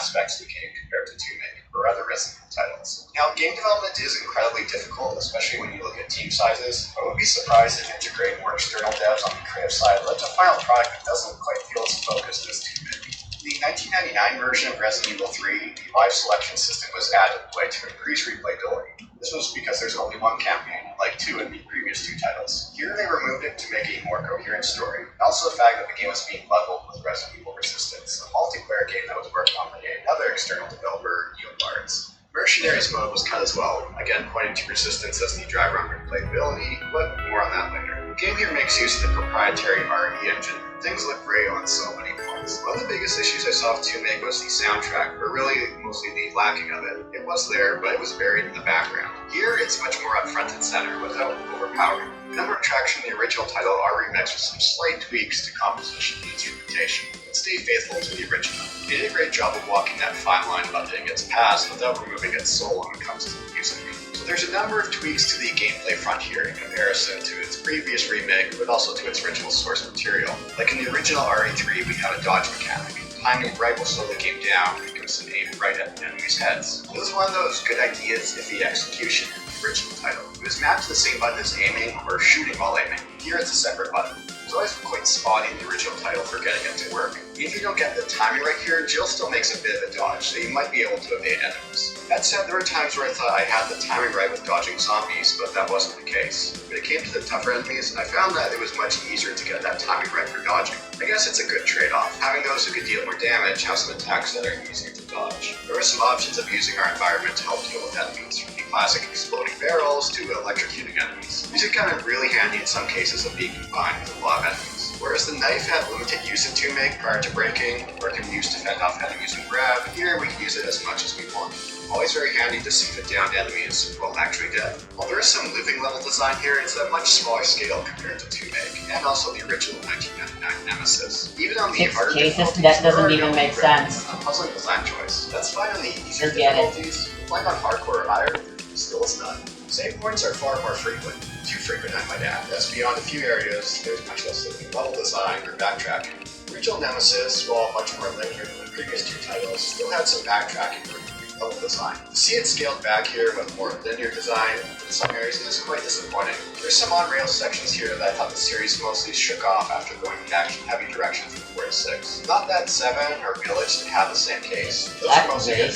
aspects of the game compared to 2Make or other Resident Evil titles. Now, game development is incredibly difficult, especially when you look at team sizes. I would be surprised if integrating more external devs on the creative side led to a final product that doesn't quite feel as focused as 2Make. The 1999 version of Resident Evil 3, the live selection system was added to increase replayability. This was because there's only one campaign, like 2 in the previous 2 titles. Here they removed it to make a more coherent story. Also the fact that the game was being bundled with Resident Evil Resistance, a multiplayer game that was worked on by another external developer, Neobards. Mercenaries mode was cut as well, again pointing to Resistance as the driver on replayability, but more on that later. The game here makes use of the proprietary RE engine. Things look great on so many fronts. One of the biggest issues I saw with 2Make was the soundtrack, or really mostly the lacking of it. It was there, but it was buried in the background. Here, it's much more up front and center without overpowering. A number of tracks from the original title are remixed with some slight tweaks to composition and instrumentation, but stay faithful to the original. They did a great job of walking that fine line of updating its past without removing its soul when it comes to the music. So there's a number of tweaks to the gameplay front here in comparison to its previous remake, but also to its original source material. Like in the original RE3, we had a dodge mechanic. Timing right will slow the game down and give us an aim right at the enemy's heads. This is one of those good ideas, iffy execution in the original title. It was mapped to the same button as aiming or shooting while aiming. Here it's a separate button. It was always quite spotty in the original title for getting it to work. If you don't get the timing right here, Jill still makes a bit of a dodge, so you might be able to evade enemies. That said, there were times where I thought I had the timing right with dodging zombies, but that wasn't the case. When it came to the tougher enemies, I found that it was much easier to get that timing right for dodging. I guess it's a good trade-off. Having those who could deal more damage have some attacks that are easier to dodge. There were some options of using our environment to help deal with enemies, from the classic exploding barrels to electrocuting enemies. These are kind of really handy in some cases of being combined with a lot of enemies. Whereas the knife had limited use in 2Make prior to breaking, or can be used to fend off enemies and grab, here we can use it as much as we want. Always very handy to see the downed enemies while actually dead. While there is some living level design here, it's at a much smaller scale compared to 2Make, and also the original 1999 Nemesis. Even on the harder difficulties, that doesn't even make sense. A puzzling design choice. That's fine on the easier difficulties. Playing on hardcore or higher, still is not. Save points are far more frequent. Too frequent, I might add, as beyond a few areas, there's much less living level design or backtracking. Original Nemesis, while much more linear than the previous 2 titles, still had some backtracking for level design. To see it scaled back here with more linear design in some areas is quite disappointing. There's some on-rail sections here that I thought the series mostly shook off after going in action-heavy directions from 4 to 6. Not that 7 or Village didn't have the same case. Those are mostly hit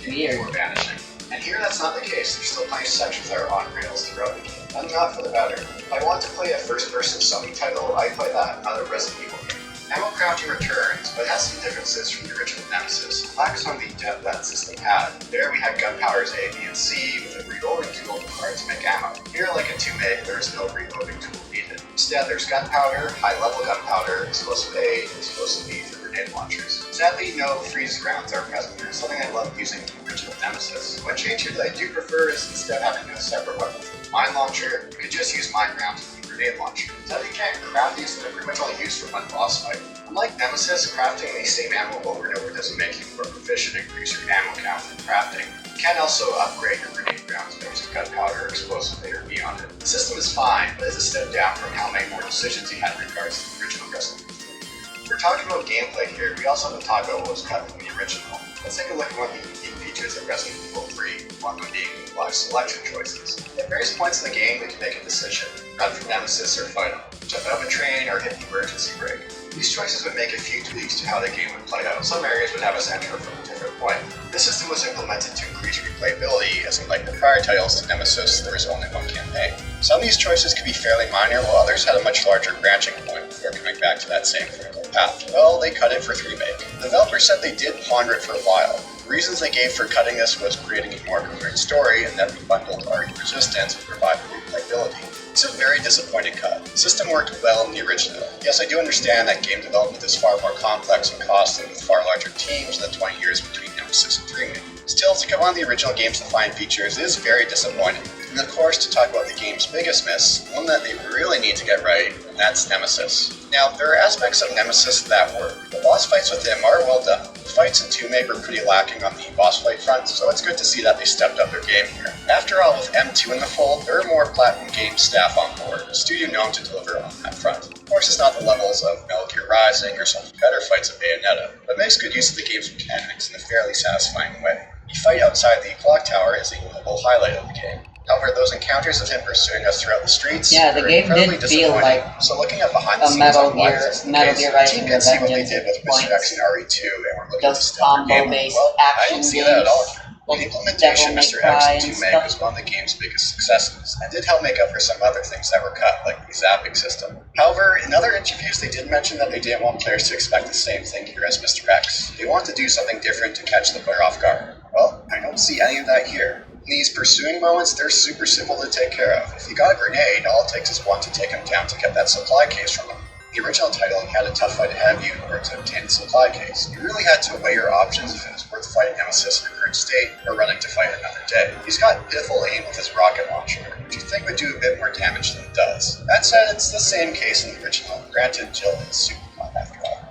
the game before vanishing. And here that's not the case. There's still plenty of sections that are on rails throughout the game. And not for the better. If I want to play a first-person Sony title, I play that, not a Resident Evil game. Ammo crafting returns, but has some differences from the original Nemesis. Lacks on the depth that system had. There we had gunpowders A, B, and C with a reloading tool required to make ammo. Here, like in 2Make, there is no reloading tool needed. Instead, there's gunpowder, high-level gunpowder, explosive A, and explosive B for grenade launchers. Sadly, no freeze grounds are present here, something I love using in the original Nemesis. One change here that I do prefer is instead of having a separate weapon for the mine launcher, you could just use mine rounds with the grenade launcher. Sadly, you can't craft these, they're pretty much only used for one boss fight. Unlike Nemesis, crafting the same ammo over and over doesn't make you more proficient and increase your ammo count from crafting. You can also upgrade your grenade rounds by using gunpowder or explosive A or B on it. The system is fine, but it's a step down from how many more decisions you had in regards to the original Resident Evil 3. We're talking about gameplay here, we also have to talk about what was cut from the original. Let's take a look at one of the unique features of Resident Evil 3, one of them being live selection choices. At various points in the game, we can make a decision, run from Nemesis or fight him, jump out of a train or hit the emergency brake. These choices would make a few tweaks to how the game would play out. Some areas would have us enter from a different point. This system was implemented to increase replayability, as unlike the prior titles to Nemesis, there was only one campaign. Some of these choices could be fairly minor, while others had a much larger branching point before coming back to that same critical path. Well, they cut it for 3Make. The developers said they did ponder it for a while. The reasons they gave for cutting this was creating a more coherent story, and that we bundled RE Resistance with revived replayability. It's a very disappointing cut. The system worked well in the original. Yes, I do understand that game development is far more complex and costly with far larger teams than 20 years between Nemesis and 3Make. Still, to come on the original game's defined features is very disappointing. And of course, to talk about the game's biggest miss, one that they really need to get right, and that's Nemesis. Now, there are aspects of Nemesis that work. The boss fights with him are well done. The fights in 2Make were pretty lacking on the boss fight front, so it's good to see that they stepped up their game here. After all, with M2 in the fold, there are more Platinum Games staff on board, a studio known to deliver on that front. course is not the levels of Metal Gear Rising or some of the better fights of Bayonetta, but makes good use of the game's mechanics in a fairly satisfying way. The fight outside the clock tower is a notable highlight of the game. However, those encounters of him pursuing us throughout the streets Yeah, the were game incredibly did feel disappointing. like So looking at behind the a scenes Metal on why Gear, this is the Metal case, Gear the Rising team can see what they Revengeance did with Mr. X and RE2 and we're looking those to step their game up. combo-based Well, I action didn't see that at all. games, The like implementation Devil of Mr. May X Cry and and 2 Meg stuff. was one of the game's biggest successes, and did help make up for some other things that were cut, like the zapping system. However, in other interviews they did mention that they didn't want players to expect the same thing here as Mr. X. They want to do something different to catch the player off guard. Well, I don't see any of that here. In these pursuing moments, they're super simple to take care of. If you got a grenade, all it takes is one to take him down to get that supply case from him. In the original title, you had a tough fight ahead of you in order to obtain the supply case. You really had to weigh your options if it was worth fighting Nemesis in her current state or running to fight another day. He's got pitiful aim with his rocket launcher, which you think would do a bit more damage than it does. That said, it's the same case in the original. Granted, Jill is Supercom after all.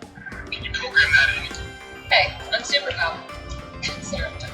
Can you program that in? Hey, I'm Supercom. Consider it done.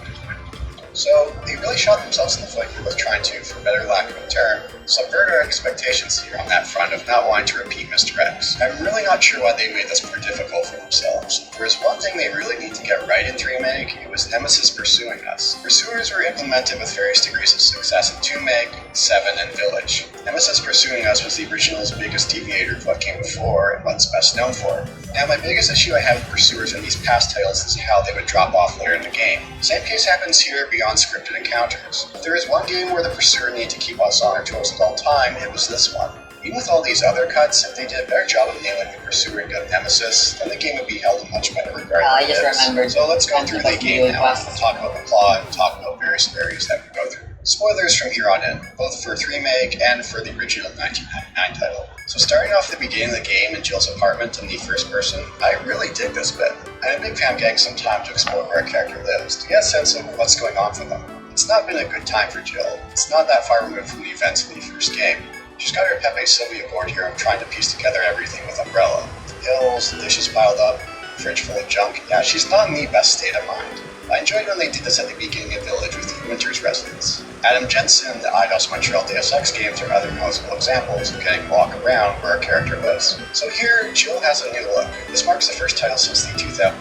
So, they really shot themselves in the foot here with trying to, for better lack of a term, subvert our expectations here on that front of not wanting to repeat Mr. X. I'm really not sure why they made this more difficult for themselves. If there was one thing they really need to get right in 3 Meg, it was Nemesis pursuing us. Pursuers were implemented with various degrees of success in 2 Meg, 7, and Village. Nemesis pursuing us was the original's biggest deviator of what came before and what it's best known for. Now, my biggest issue I have with pursuers in these past titles is how they would drop off later in the game. Same case happens here beyond scripted encounters. If there is one game where the pursuer needed to keep us on our toes at all time, it was this one. Even with all these other cuts, if they did a better job of nailing the pursuer and Nemesis, then the game would be held in much better regard I than just it is. remembered So let's go through the game now and quests. talk about the plot and talk about various areas that we go through. Spoilers from here on in, both for 3 Meg and for the original 1999 title. So starting off the beginning of the game in Jill's apartment in the first person, I really dig this bit. I'm a big fan of getting some time to explore where a character lives, to get a sense of what's going on for them. It's not been a good time for Jill. It's not that far removed from the events of the first game. She's got her Pepe Sylvia board here and trying to piece together everything with Umbrella. The pills, the dishes piled up, the fridge full of junk. Yeah, she's not in the best state of mind. I enjoyed when they did this at the beginning of Village with the Winter's residents. Adam Jensen and the IDOS Montreal Deus Ex games are other noticeable examples of getting to walk around where a character lives. So here, Jill has a new look. This marks the first title since the 2000.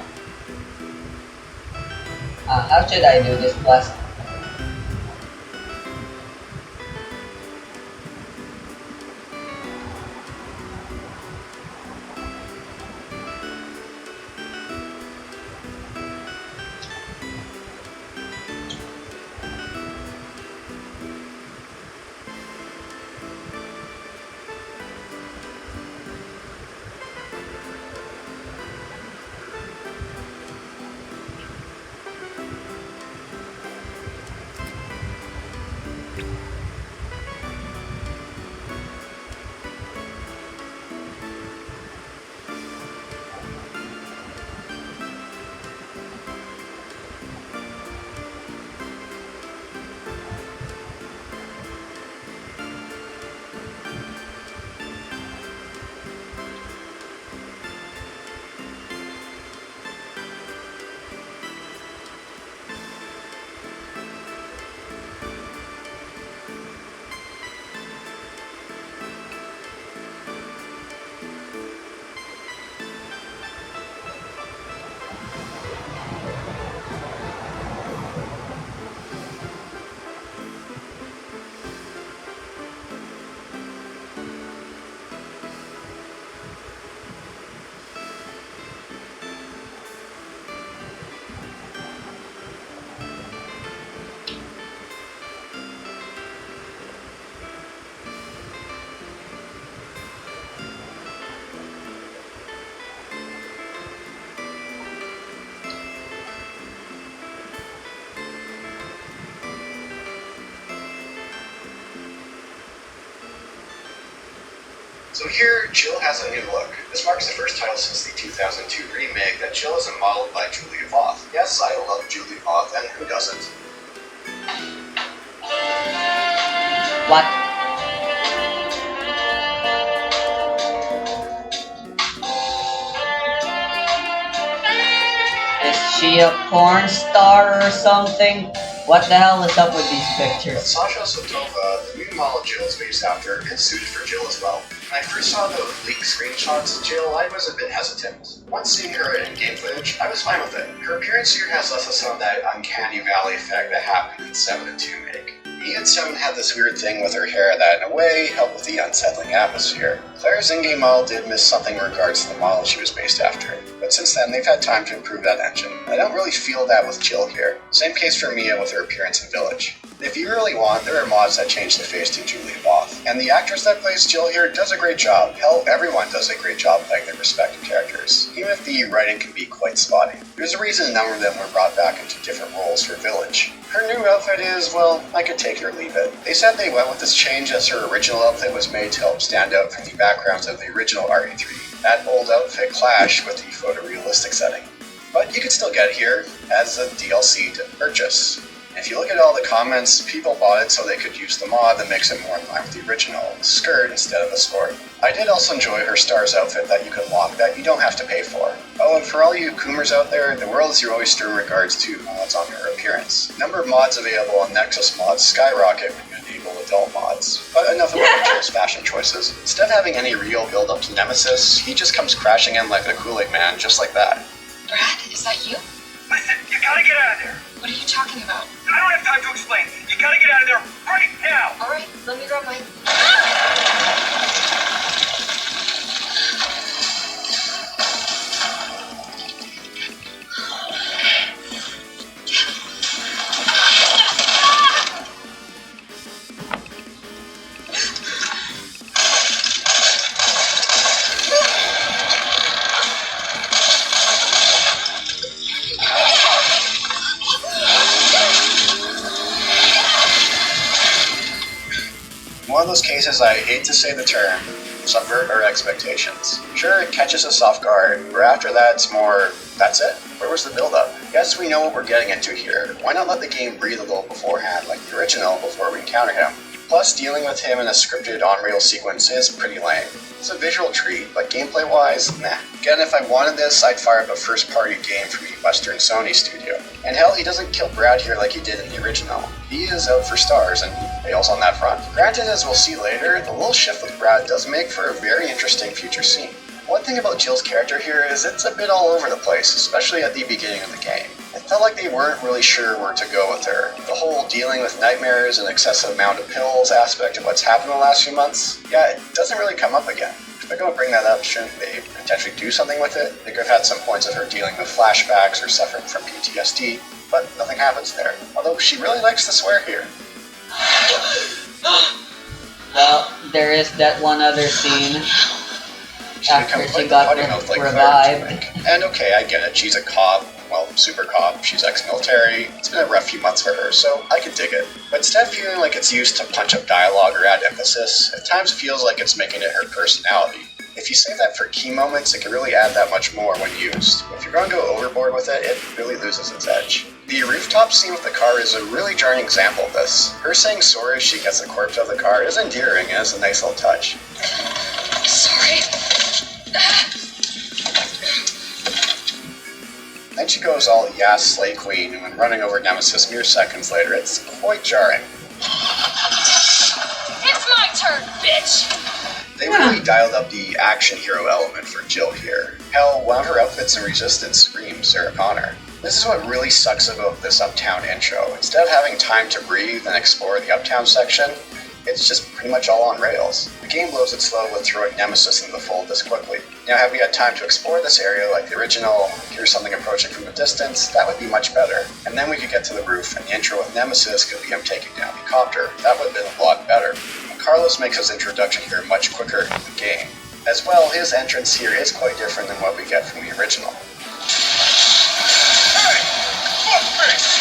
How should I do this quest? So here, Jill has a new look. This marks the first title since the 2002 remake that Jill isn't modeled by Julia Voth. Yes, I love Julia Voth, and who doesn't? What? Is she a porn star or something? What the hell is up with these But pictures? Sasha Sotova, the new model Jill is based after, is suited for Jill as well. When I first saw those leaked screenshots of Jill, I was a bit hesitant. Once seeing her in game footage, I was fine with it. Her appearance here has less of some of that uncanny valley effect that happened in 7 and 2 make. E and 7 had this weird thing with her hair that, in a way, helped with the unsettling atmosphere. Claire's in-game model did miss something in regards to the model she was based after, but since then they've had time to improve that engine. I don't really feel that with Jill here. Same case for Mia with her appearance in Village. If you really want, there are mods that change the face to Julia Both. And the actress that plays Jill here does a great job. Hell, everyone does a great job playing their respective characters, even if the writing can be quite spotty. There's a reason a number of them were brought back into different roles for Village. Her new outfit is, well, I could take it or leave it. They said they went with this change as her original outfit was made to help stand out from the backgrounds of the original RE3. That old outfit clashed with the photorealistic setting. But you could still get it here as a DLC to purchase. If you look at all the comments, people bought it so they could use the mod that makes it more in line with the original skirt instead of a skirt. I did also enjoy her Stars outfit that you can lock that you don't have to pay for. Oh, and for all you Coomers out there, the world is your oyster in regards to mods on her appearance. Number of mods available on Nexus mods skyrocket when you enable adult mods. But enough about Jill's fashion choices. Instead of having any real build up to Nemesis, he just comes crashing in like a Kool-Aid man, just like that. Brad, is that you? Listen, you gotta get out of there. What are you talking about? I don't have time to explain. You gotta get out of there right now. Alright, let me grab my... One of those cases I hate to say the term, subvert our expectations. Sure, it catches us off guard, but after that it's more, that's it? Where was the build-up? Yes, we know what we're getting into here. Why not let the game breathe a little beforehand, like the original, before we encounter him? Plus, dealing with him in a scripted on-rail sequence is pretty lame. It's a visual treat, but gameplay-wise, nah. Again, if I wanted this, I'd fire up a first-party game from a Western Sony studio. And hell, he doesn't kill Brad here like he did in the original. He is out for stars, and he fails on that front. Granted, as we'll see later, the little shift with Brad does make for a very interesting future scene. One thing about Jill's character here is it's a bit all over the place, especially at the beginning of the game. It felt like they weren't really sure where to go with her. The whole dealing with nightmares and excessive amount of pills aspect of what's happened in the last few months, yeah, it doesn't really come up again. If they're going to bring that up, shouldn't they potentially do something with it? They could have had some points of her dealing with flashbacks or suffering from PTSD, but nothing happens there. Although she really likes to swear here. Well, there is that one other scene She after becomes she like the got potty mouth like Claire revived. to make. And okay, I get it. She's a cop. Well, super cop. She's ex-military. It's been a rough few months for her, so I can dig it. But instead of feeling like it's used to punch up dialogue or add emphasis, at times feels like it's making it her personality. If you save that for key moments, it can really add that much more when used. If you're going to go overboard with it, it really loses its edge. The rooftop scene with the car is a really jarring example of this. Her saying sorry as she gets the corpse out of the car is endearing and is a nice little touch. Sorry. Then she goes all yas slay queen, and when running over Nemesis mere seconds later, it's quite jarring. It's my turn, bitch! They really dialed up the action hero element for Jill here. Hell, one of her outfits in Resistance screams Sarah Connor. This is what really sucks about this Uptown intro. Instead of having time to breathe and explore the Uptown section, it's just pretty much all on rails. The game blows its load with throwing Nemesis into the fold this quickly. Now, had we had time to explore this area like the original, hear something approaching from a distance, that would be much better. And then we could get to the roof, and the intro with Nemesis could be him taking down the copter. That would have been a lot better. And Carlos makes his introduction here much quicker in the game. As well, his entrance here is quite different than what we get from the original. Hey! Fuckface!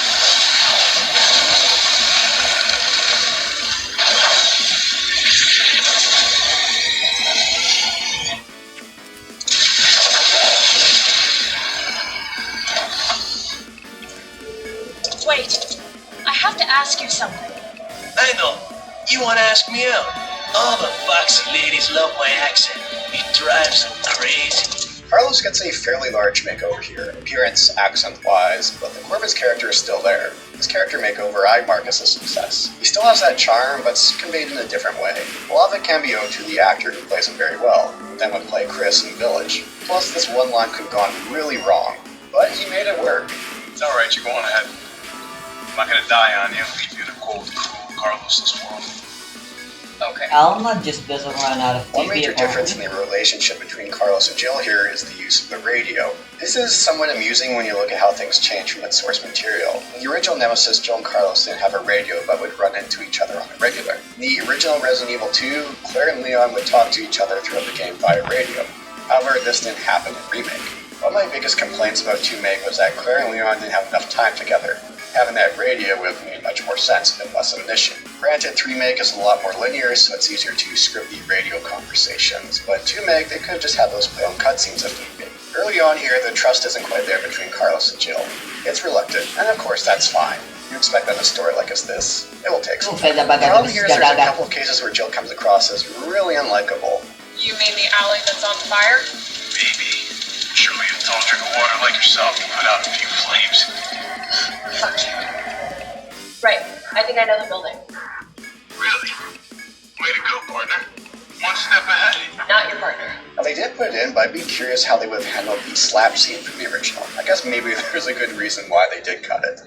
Wait, I have to ask you something. Hang on, you want to ask me out? All the foxy ladies love my accent. It drives them crazy. Carlos gets a fairly large makeover here, appearance, accent-wise, but the core of his character is still there. His character makeover I mark as a success. He still has that charm, but it's conveyed in a different way. A lot of it can be owed to the actor who plays him very well, then would play Chris in Village. Plus, this one line could have gone really wrong, but he made it work. It's alright, you go on ahead. I'm not gonna die on you, leave you in a cold, cruel, Carlos's world. Okay. Alma just doesn't run out of One TV major difference in apparently. the relationship between Carlos and Jill here is the use of the radio. This is somewhat amusing when you look at how things change from its source material. In the original Nemesis, Jill and Carlos didn't have a radio but would run into each other on a regular. In the original Resident Evil 2, Claire and Leon would talk to each other throughout the game via radio. However, this didn't happen in Remake. One of my biggest complaints about 2-Meg was that Claire and Leon didn't have enough time together. Having that radio would have made much more sense and less of an issue. Granted, 3-Meg is a lot more linear, so it's easier to script the radio conversations, but 2-Meg, they could have just had those play on cutscenes if need be. Early on here, the trust isn't quite there between Carlos and Jill. It's reluctant, and of course that's fine. You expect that in a story like this, it will take some time. The problem here is there's a couple of cases where Jill comes across as really unlikable. You mean the alley that's on fire? Maybe. Surely a tall drink of water like yourself can put out a few flames. Fuck you. Right. I think I know the building. Really? Way to go, partner. One step ahead. Not your partner. Now they did put it in, but I'd be curious how they would have handled the slap scene from the original. I guess maybe there's a good reason why they did cut it.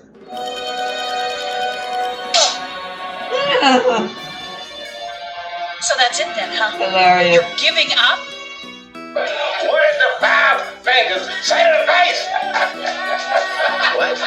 So that's it then, huh? Hilarious. You're giving up? Where's the 5 fingers? Say to the face! What?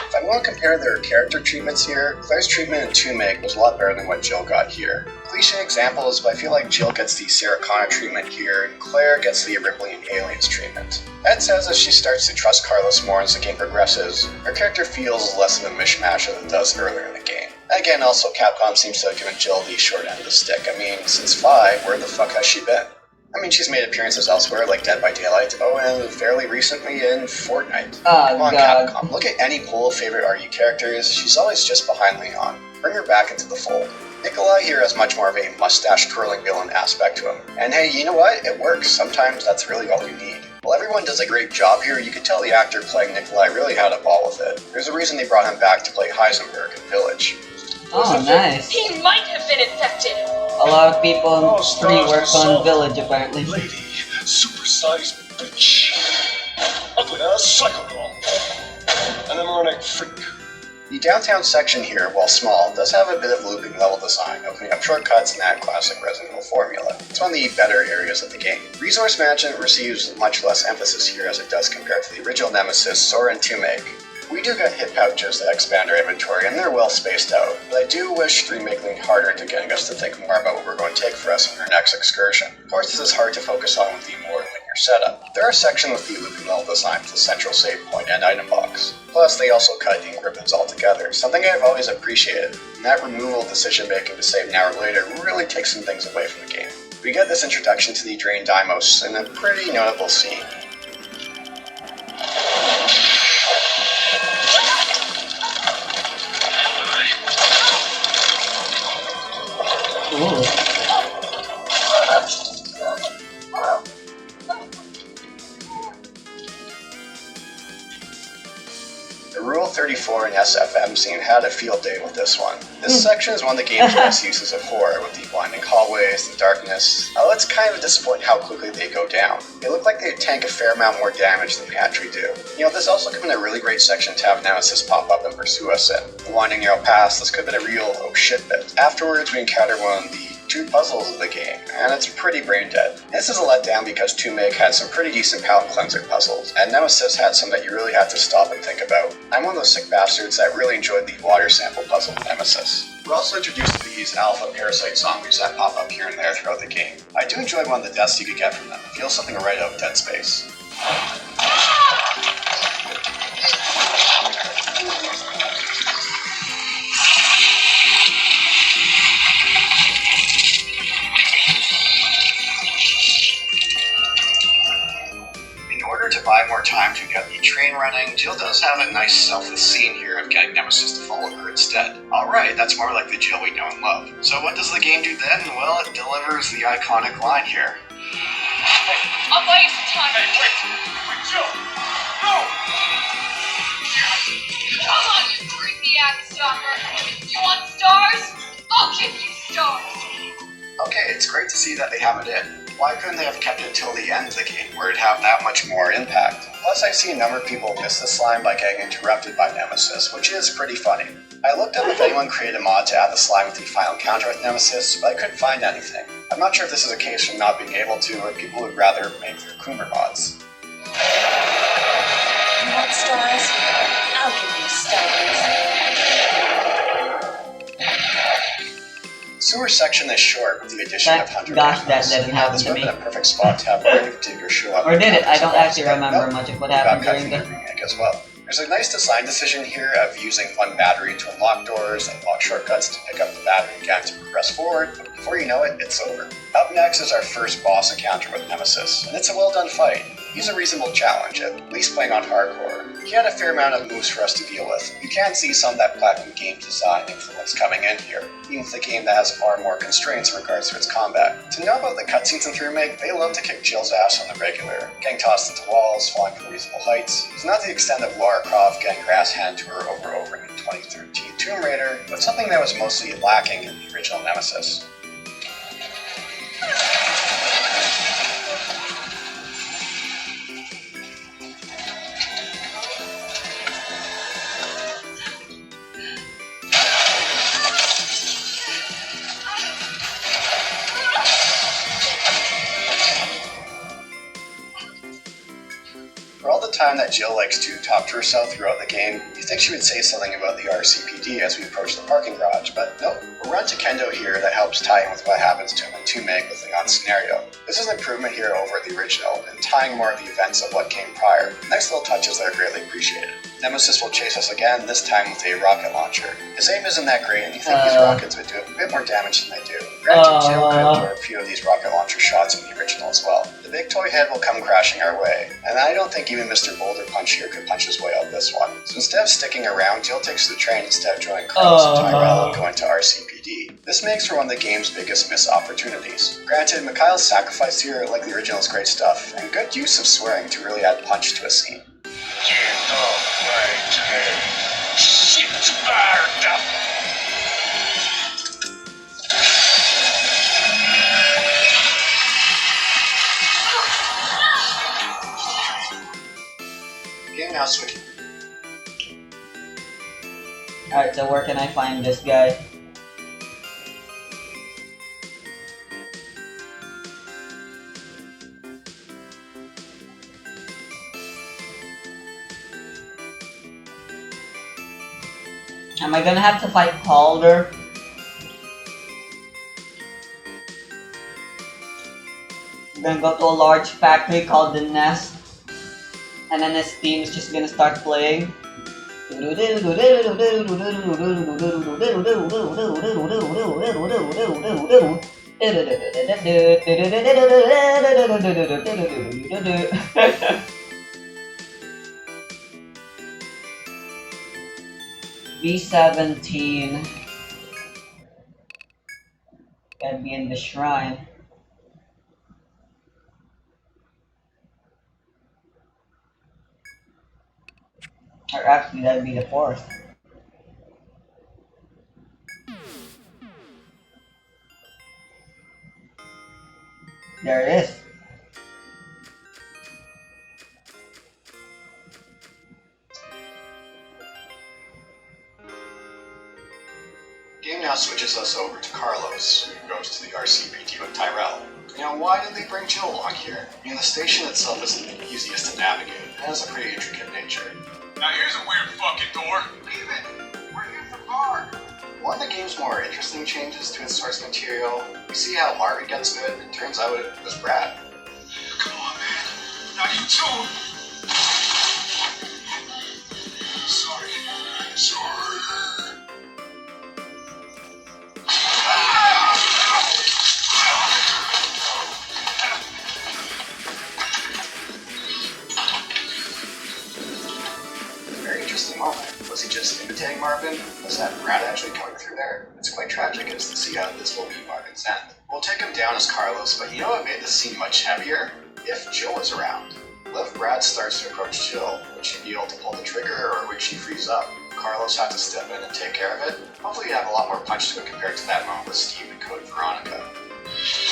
If I want to compare their character treatments here, Claire's treatment in 2-Meg was a lot better than what Jill got here. Cliche examples, but I feel like Jill gets the Sarah Connor treatment here, and Claire gets the Ripley and Aliens treatment. That says as she starts to trust Carlos more as the game progresses, her character feels less of a mishmash than it does earlier in the game. Again, also Capcom seems to have given Jill the short end of the stick. I mean, since 5, where the fuck has she been? I mean, she's made appearances elsewhere, like Dead by Daylight, and fairly recently in Fortnite. Oh, Come on, God. Capcom, look at any poll of favorite RU characters, she's always just behind Leon. Bring her back into the fold. Nikolai here has much more of a mustache-twirling villain aspect to him. And hey, you know what? It works. Sometimes that's really all you need. While everyone does a great job here, you can tell the actor playing Nikolai really had a ball with it. There's a reason they brought him back to play Heisenberg in Village. Oh, nice. He might have been infected. A lot of people in 3 work on Village, apparently. Lady, supersized bitch. Ugly ass psycho doll. An embryonic freak. The downtown section here, while small, does have a bit of looping level design, opening up shortcuts in that classic Resident Evil formula. It's one of the better areas of the game. Resource management receives much less emphasis here as it does compared to the original Nemesis or in 2-Meg. We do get hit pouches that expand our inventory, and they're well spaced out, but I do wish 3-Meg leaned harder into getting us to think more about what we're going to take for us on our next excursion. Of course, this is hard to focus on with the more linear setup. There are sections with the looping level design with the central save point and item box. Plus, they also cut ink ribbons altogether, something I've always appreciated, and that removal of decision-making to save an hour later really takes some things away from the game. We get this introduction to the Drain Deimos in a pretty notable scene. Ooh. The Rule 34 and SFM scene had a field day with this one. This section is one of the game's best uses of horror, with the winding hallways, the darkness. Although it's kind of disappointing how quickly they go down. They look like they tank a fair amount more damage than they actually do. You know, this also could have been a really great section to have Nemesis pop up and pursue us in. The winding narrow pass, this could have been a real oh shit bit. Afterwards, we encounter one of the 2 puzzles of the game, and it's pretty brain dead. This is a letdown because 2-Meg had some pretty decent palate cleanser puzzles, and Nemesis had some that you really had to stop and think about. I'm one of those sick bastards that really enjoyed the water sample puzzle with Nemesis. We're also introduced to these alpha parasite zombies that pop up here and there throughout the game. I do enjoy one of the deaths you could get from them. It feels something right out of Dead Space. To buy more time to get the train running, Jill does have a nice selfless scene here of getting Nemesis to follow her instead. Alright, that's more like the Jill we know and love. So what does the game do then? Well, it delivers the iconic line here. A waste of time. Hey, wait, Jill! No! Stalker. You want stars? I'll give you stars. Okay, it's great to see that they have it in. Why couldn't they have kept it till the end of the game, where it'd have that much more impact? Plus, I see a number of people miss the slime by getting interrupted by Nemesis, which is pretty funny. I looked up if anyone created a mod to add the slime with the final encounter with Nemesis, but I couldn't find anything. I'm not sure if this is a case of not being able to, or people would rather make their Coomer mods. You want stars? I'll give you stars. Sewer section is short with the addition of Hunter Gosh, that Cannons. didn't happen This to would have me. been a perfect spot to have Gravedigger show up. Or did it? I don't Nope. actually remember much of what happened Got cut during from the... the remake as well. There's a nice design decision here of using one battery to unlock doors and lock shortcuts to pick up the battery again to progress forward, but before you know it, it's over. Up next is our first boss encounter with Nemesis, and it's a well done fight. He's a reasonable challenge, at least playing on hardcore. He had a fair amount of moves for us to deal with. You can see some of that Platinum Games design influence coming in here, even with a game that has far more constraints in regards to its combat. To know about the cutscenes in the remake, they love to kick Jill's ass on the regular, getting tossed into walls, falling from reasonable heights. It's not the extent of Lara Croft getting her ass handed to her over and over in 2013 Tomb Raider, but something that was mostly lacking in the original Nemesis. For all the time that Jill likes to talk to herself throughout the game, you'd think she would say something about the RCPD as we approach the parking garage, but nope. We'll run to Kendo here that helps tie in with what happens to him in 2 Meg with Leon's scenario. This is an improvement here over the original, and tying more of the events of what came prior. Nice little touches that are greatly appreciated. Nemesis will chase us again, this time with a rocket launcher. His aim isn't that great, and you think these rockets would do a bit more damage than they do. Granted, Jill could absorb a few of these rocket launcher shots in the original as well. The big toy head will come crashing our way, and I don't think even Mr. Boulder Punch here could punch his way out this one. So instead of sticking around, Jill takes the train instead of joining Carlos and Tyrell and going to RCPD. This makes for one of the game's biggest missed opportunities. Granted, Mikhail's sacrifice here, like the original, is great stuff, and good use of swearing to really add punch to a scene. Get off my train. Shit's fired up. Game now switching. Alright, so where can I find this guy? Am I gonna have to fight Calder? I'm gonna go to a large factory called the Nest, and then his theme is just gonna start playing. B17. Gotta be in the shrine. Or actually, that'd be the 4th. There it is. Game now switches us over to Carlos, who goes to the RCPD with Tyrell. You know, why did they bring Jill along here? I mean, the station itself isn't the easiest to navigate. It has a pretty intricate nature. Now here's a weird fucking door. Leave it! We're here for Mark! One of the game's more interesting changes to its source material, we see how Marvin gets to it, and it turns out it was Brad. Come on, man. Not you too. Sorry. Very interesting moment. Was he just imitating Marvin? Was that Brad actually coming through there? It's quite tragic as to see how this will be Marvin's end. We'll take him down as Carlos, but you know what made this scene much heavier? If Jill was around. What if Brad starts to approach Jill? Would she be able to pull the trigger, or would she freeze up? Carlos had to step in and take care of it. Hopefully you have a lot more punch to it compared to that moment with Steve and Code Veronica.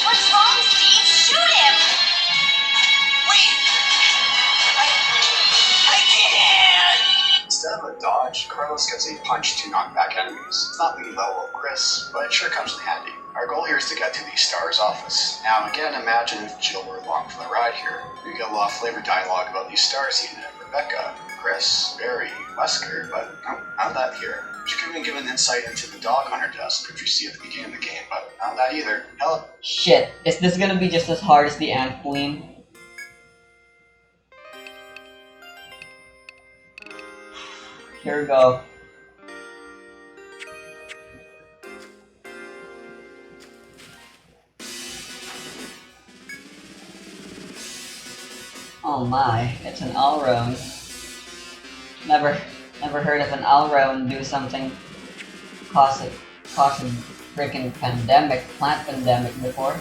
What's wrong, Steve? Shoot him! Wait! I can't! Instead of a dodge, Carlos gets a punch to knock back enemies. It's not the level of Chris, but it sure comes in handy. Our goal here is to get to the Star's office. Now again, imagine if Jill were along for the ride here. We get a lot of flavored dialogue about the Stars unit, Rebecca, Chris, Barry, Wesker, but none of that here. She could have been given insight into the dog hunter desk, which you see at the beginning of the game, but not that either. Hell, Shit, is this gonna be just as hard as the Ant Queen? Here we go. Oh my, it's an Alrone. Never heard of an Alrone do something cause a freaking pandemic, plant pandemic before.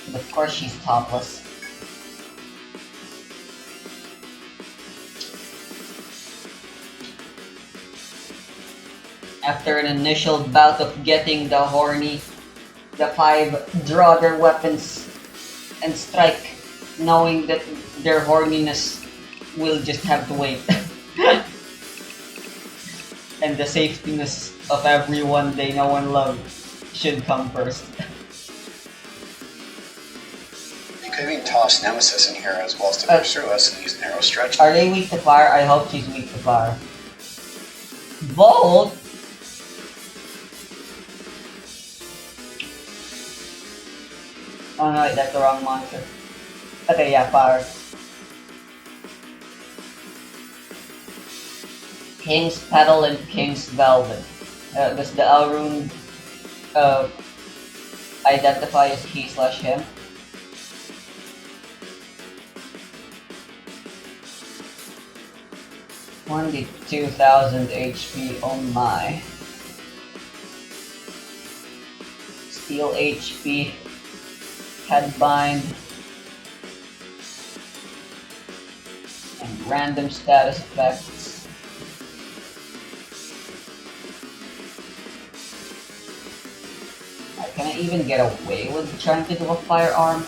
But of course she's topless. After an initial bout of getting the horny, the five draw their weapons and strike, knowing that their horniness will just have to wait. And the safetyness of everyone they know and love should come first. you could even toss Nemesis in here as well as to pursue us in these narrow stretches. Are they weak to fire? I hope she's weak to fire. Volt? Oh no, wait, that's the wrong monster. Okay, yeah, fire. King's Petal and King's Velvet. Does the Alrune identify as he/him? Only 2000 HP, oh my. Steel HP, Headbind, and random status effects. Can I even get away with trying to do a firearm?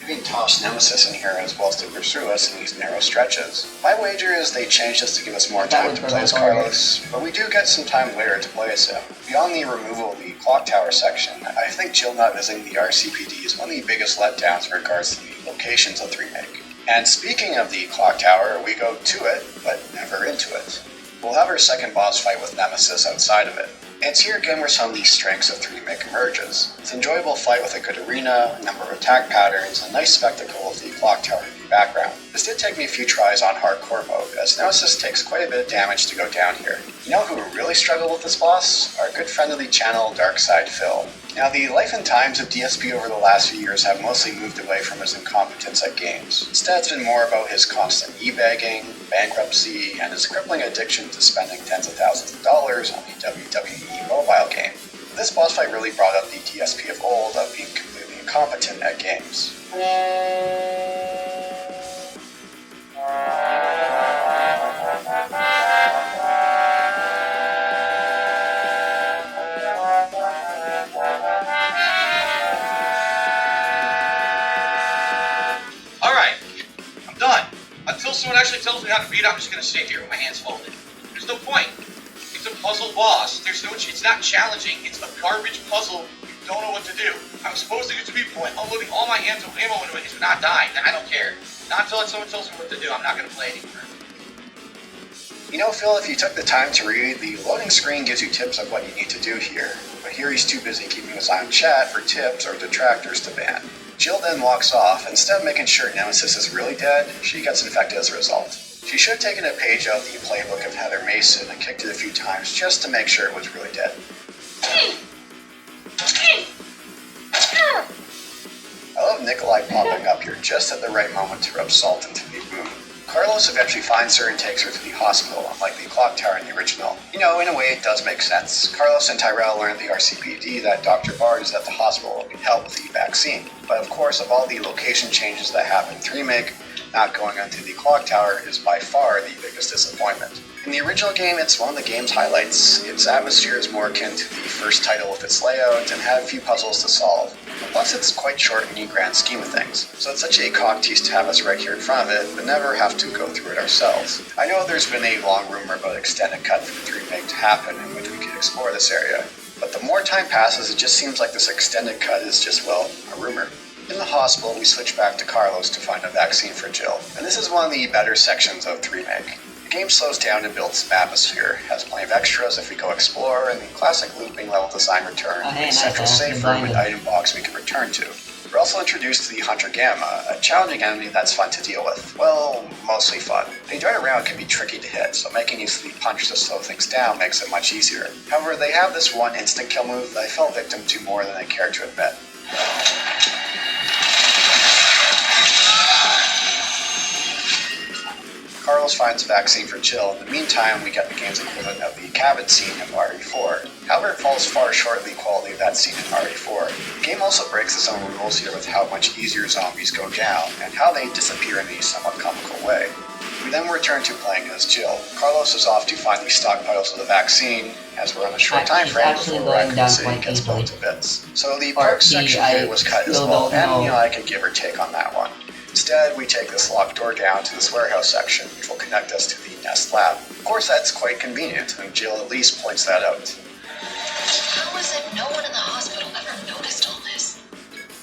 You can toss Nemesis in here as well as to pursue us in these narrow stretches. My wager is they changed this to give us more time to play as Carlos, but we do get some time later to play as him. Beyond the removal of the clock tower section, I think Jill not visiting the RCPD is one of the biggest letdowns in regards to the locations of the remake. And speaking of the clock tower, we go to it, but never into it. We'll have our second boss fight with Nemesis outside of it. And it's here again where some of the strengths of the remake emerges. It's an enjoyable fight with a good arena, a number of attack patterns, and a nice spectacle of the clock tower in the background. This did take me a few tries on hardcore mode, as Nemesis takes quite a bit of damage to go down here. You know who really struggled with this boss? Our good friend of the channel, Darkside Phil. Now, the life and times of DSP over the last few years have mostly moved away from his incompetence at games. Instead, it's been more about his constant e-bagging, bankruptcy, and his crippling addiction to spending tens of thousands of dollars on the WWE mobile game. This boss fight really brought up the DSP of old of being completely incompetent at games. Until someone actually tells me how to beat it, I'm just gonna sit here with my hands folded. There's no point. It's a puzzle boss. It's not challenging. It's a garbage puzzle. You don't know what to do. I'm supposed to use the beat point, unloading all my ammo into it to not die. I don't care. Not until someone tells me what to do. I'm not gonna play anymore. You know, Phil, if you took the time to read, the loading screen gives you tips of what you need to do here. But here he's too busy keeping his eye on chat for tips or detractors to ban. Jill then walks off. Instead of making sure Nemesis is really dead, she gets infected as a result. She should have taken a page out of the playbook of Heather Mason and kicked it a few times just to make sure it was really dead. I love Nikolai popping up here just at the right moment to rub salt into the wound. Carlos eventually finds her and takes her to the hospital, unlike the clock tower in the original. You know, in a way it does make sense. Carlos and Tyrell learn at the RCPD that Dr. Bard is at the hospital and can help with the vaccine. But of course, of all the location changes that happened in the remake, not going onto the clock tower is by far the biggest disappointment. In the original game, it's one of the game's highlights. Its atmosphere is more akin to the first title with its layout and had a few puzzles to solve. Plus, it's quite short in the grand scheme of things, so it's such a cock tease to have us right here in front of it, but never have to go through it ourselves. I know there's been a long rumor about an extended cut for the 3 meg to happen in which we could explore this area, but the more time passes, it just seems like this extended cut is just, well, a rumor. In the hospital, we switch back to Carlos to find a vaccine for Jill, and this is one of the better sections of 3 meg. The game slows down and builds some atmosphere, has plenty of extras if we go explore, and the classic looping level design return, a central save room and item box we can return to. We're also introduced to the Hunter Gamma, a challenging enemy that's fun to deal with. Well, mostly fun. They dart around can be tricky to hit, so making use of the punch to slow things down makes it much easier. However, they have this one instant kill move that I fell victim to more than I care to admit. Carlos finds a vaccine for Jill. In the meantime, we get the game's equivalent of the cabin scene in RE4. However, it falls far short of the quality of that scene in RE4. The game also breaks its own rules here with how much easier zombies go down, and how they disappear in a somewhat comical way. We then return to playing as Jill. Carlos is off to find the stockpiles of the vaccine, as we're on a short time frame before Raccoon City gets blown to bits. So the park section here was cut as well, and I could give or take on that one. Instead, we take this locked door down to this warehouse section, which will connect us to the Nest lab. Of course, that's quite convenient, and Jill at least points that out. How is it no one in the hospital ever noticed all this?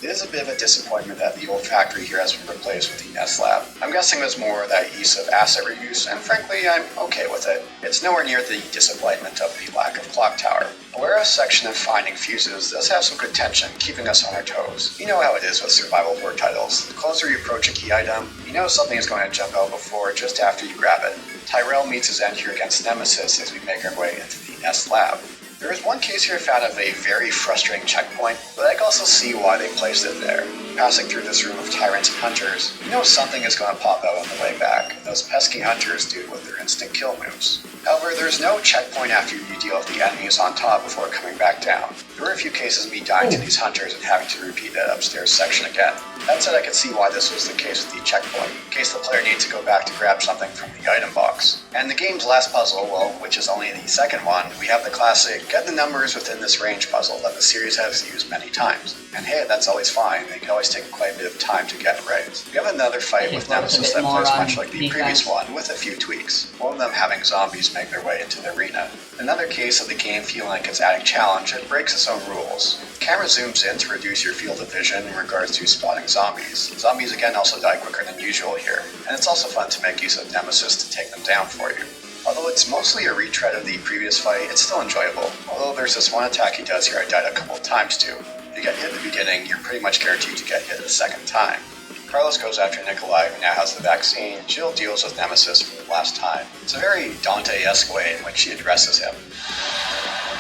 It is a bit of a disappointment that the old factory here has been replaced with the Nest lab. I'm guessing there's more of that use of asset reuse, and frankly, I'm okay with it. It's nowhere near the disappointment of the lack of clock tower. The warehouse section of finding fuses does have some good tension, keeping us on our toes. You know how it is with survival horror titles. The closer you approach a key item, you know something is going to jump out before or just after you grab it. Tyrell meets his end here against Nemesis as we make our way into the Nest lab. There is one case here found of a very frustrating checkpoint, but I can also see why they placed it there. Passing through this room of tyrants and hunters, you know something is going to pop out on the way back, and those pesky hunters do with their instant kill moves. However, there's no checkpoint after you deal with the enemies on top before coming back down. There were a few cases of me dying to these hunters and having to repeat that upstairs section again. That said, I could see why this was the case with the checkpoint, in case the player needs to go back to grab something from the item box. And the game's last puzzle, well, which is only the second one, we have the classic get the numbers within this range puzzle that the series has used many times. And hey, that's always fine, they can always take quite a bit of time to get right. We have another fight with Nemesis that plays much like the previous one, with a few tweaks. One of them having zombies make their way into the arena. Another case of the game feeling like it's adding challenge, it breaks its own rules. The camera zooms in to reduce your field of vision in regards to spotting zombies. Zombies again also die quicker than usual here, and it's also fun to make use of Nemesis to take them down for you. Although it's mostly a retread of the previous fight, it's still enjoyable. Although there's this one attack he does here I died a couple of times to. If you get hit at the beginning, you're pretty much guaranteed to get hit a second time. Carlos goes after Nikolai, who now has the vaccine. Jill deals with Nemesis for the last time. It's a very Dante-esque way in which she addresses him.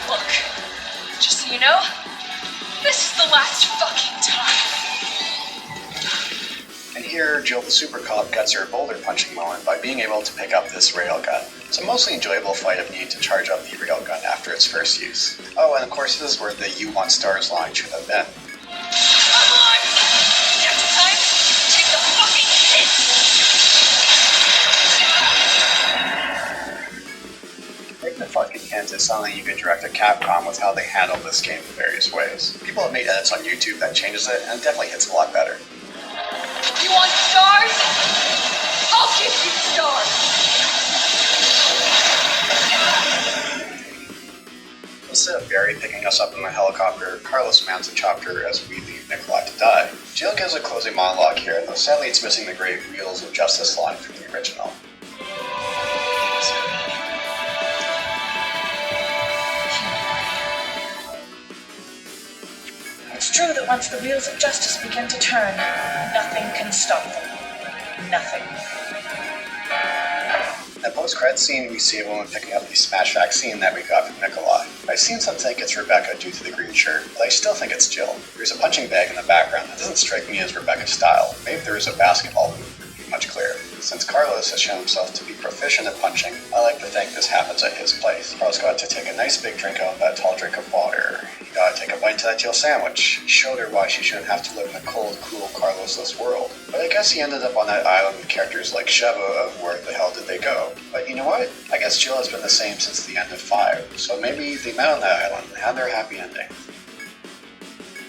Look, just so you know, this is the last fucking time. And here, Jill the Super Cop gets her boulder punching moment by being able to pick up this railgun. It's a mostly enjoyable fight of needing to charge up the railgun after its first use. Oh, and of course this is where the You Want Stars line should have been. Come on! Next time, take the fucking hit! Taking the fucking hint is something you could direct at Capcom with how they handle this game in various ways. People have made edits on YouTube that changes it, and it definitely hits a lot better. You want stars? I'll give you stars! Instead of Barry picking us up in the helicopter, Carlos mounts a chopper as we leave Nikolai to die. Jill gives a closing monologue here, though sadly it's missing the great Wheels of Justice line from the original. It's true that once the wheels of justice begin to turn, nothing can stop them. Nothing. In the post-credits scene, we see a woman picking up the smash vaccine that we got from Nikolai. I've seen some think it's Rebecca due to the green shirt, but I still think it's Jill. There's a punching bag in the background that doesn't strike me as Rebecca's style. Maybe there is a basketball hoop, would be much clearer. Since Carlos has shown himself to be proficient at punching, I like to think this happens at his place. Carlos got to take a nice big drink out of that tall drink of water. He got to take a bite to that teal sandwich. He showed her why she shouldn't have to live in a cold, cruel, Carlosless world. But I guess he ended up on that island with characters like Sheva of where the hell did they go? But you know what? I guess Jill has been the same since the end of 5, so maybe they met on that island and had their happy ending.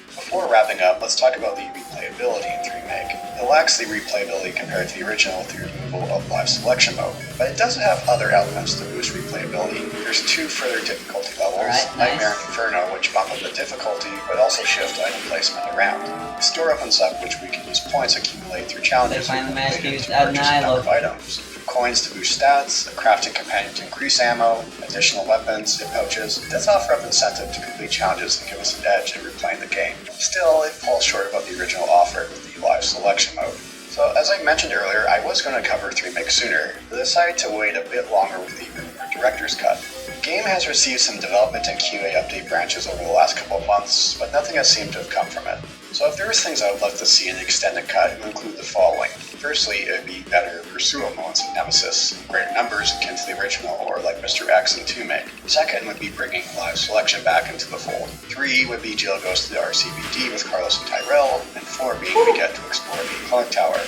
Before wrapping up, let's talk about the replayability in 3Make. It lacks the replayability compared to the original with the removal of live selection mode, but it does have other elements to boost replayability. There's 2 further difficulty levels, Nightmare and Inferno, which bump up the difficulty, but also shift item placement around. The store opens up, which we can use points accumulated through challenges They finally managed to related use to purchase a number of Adnilo. items. Coins to boost stats, a crafting companion to increase ammo, additional weapons, hip pouches. It does offer up incentive to complete challenges and give us an edge in replaying the game. Still, it falls short of the original offer with the live selection mode. So, as I mentioned earlier, I was going to cover 3Make sooner, but decided to wait a bit longer with the rumored director's cut. The game has received some development and QA update branches over the last couple of months, but nothing has seemed to have come from it. So if there was things I would love to see in the extended cut, it would include the following. Firstly, it would be better pursual modes in Nemesis, greater numbers akin to the original or like Mr. X in 2Make. Second would be bringing live selection back into the fold. 3 would be Jill goes to the RCBD with Carlos and Tyrell, and 4 being we get to explore the clock tower.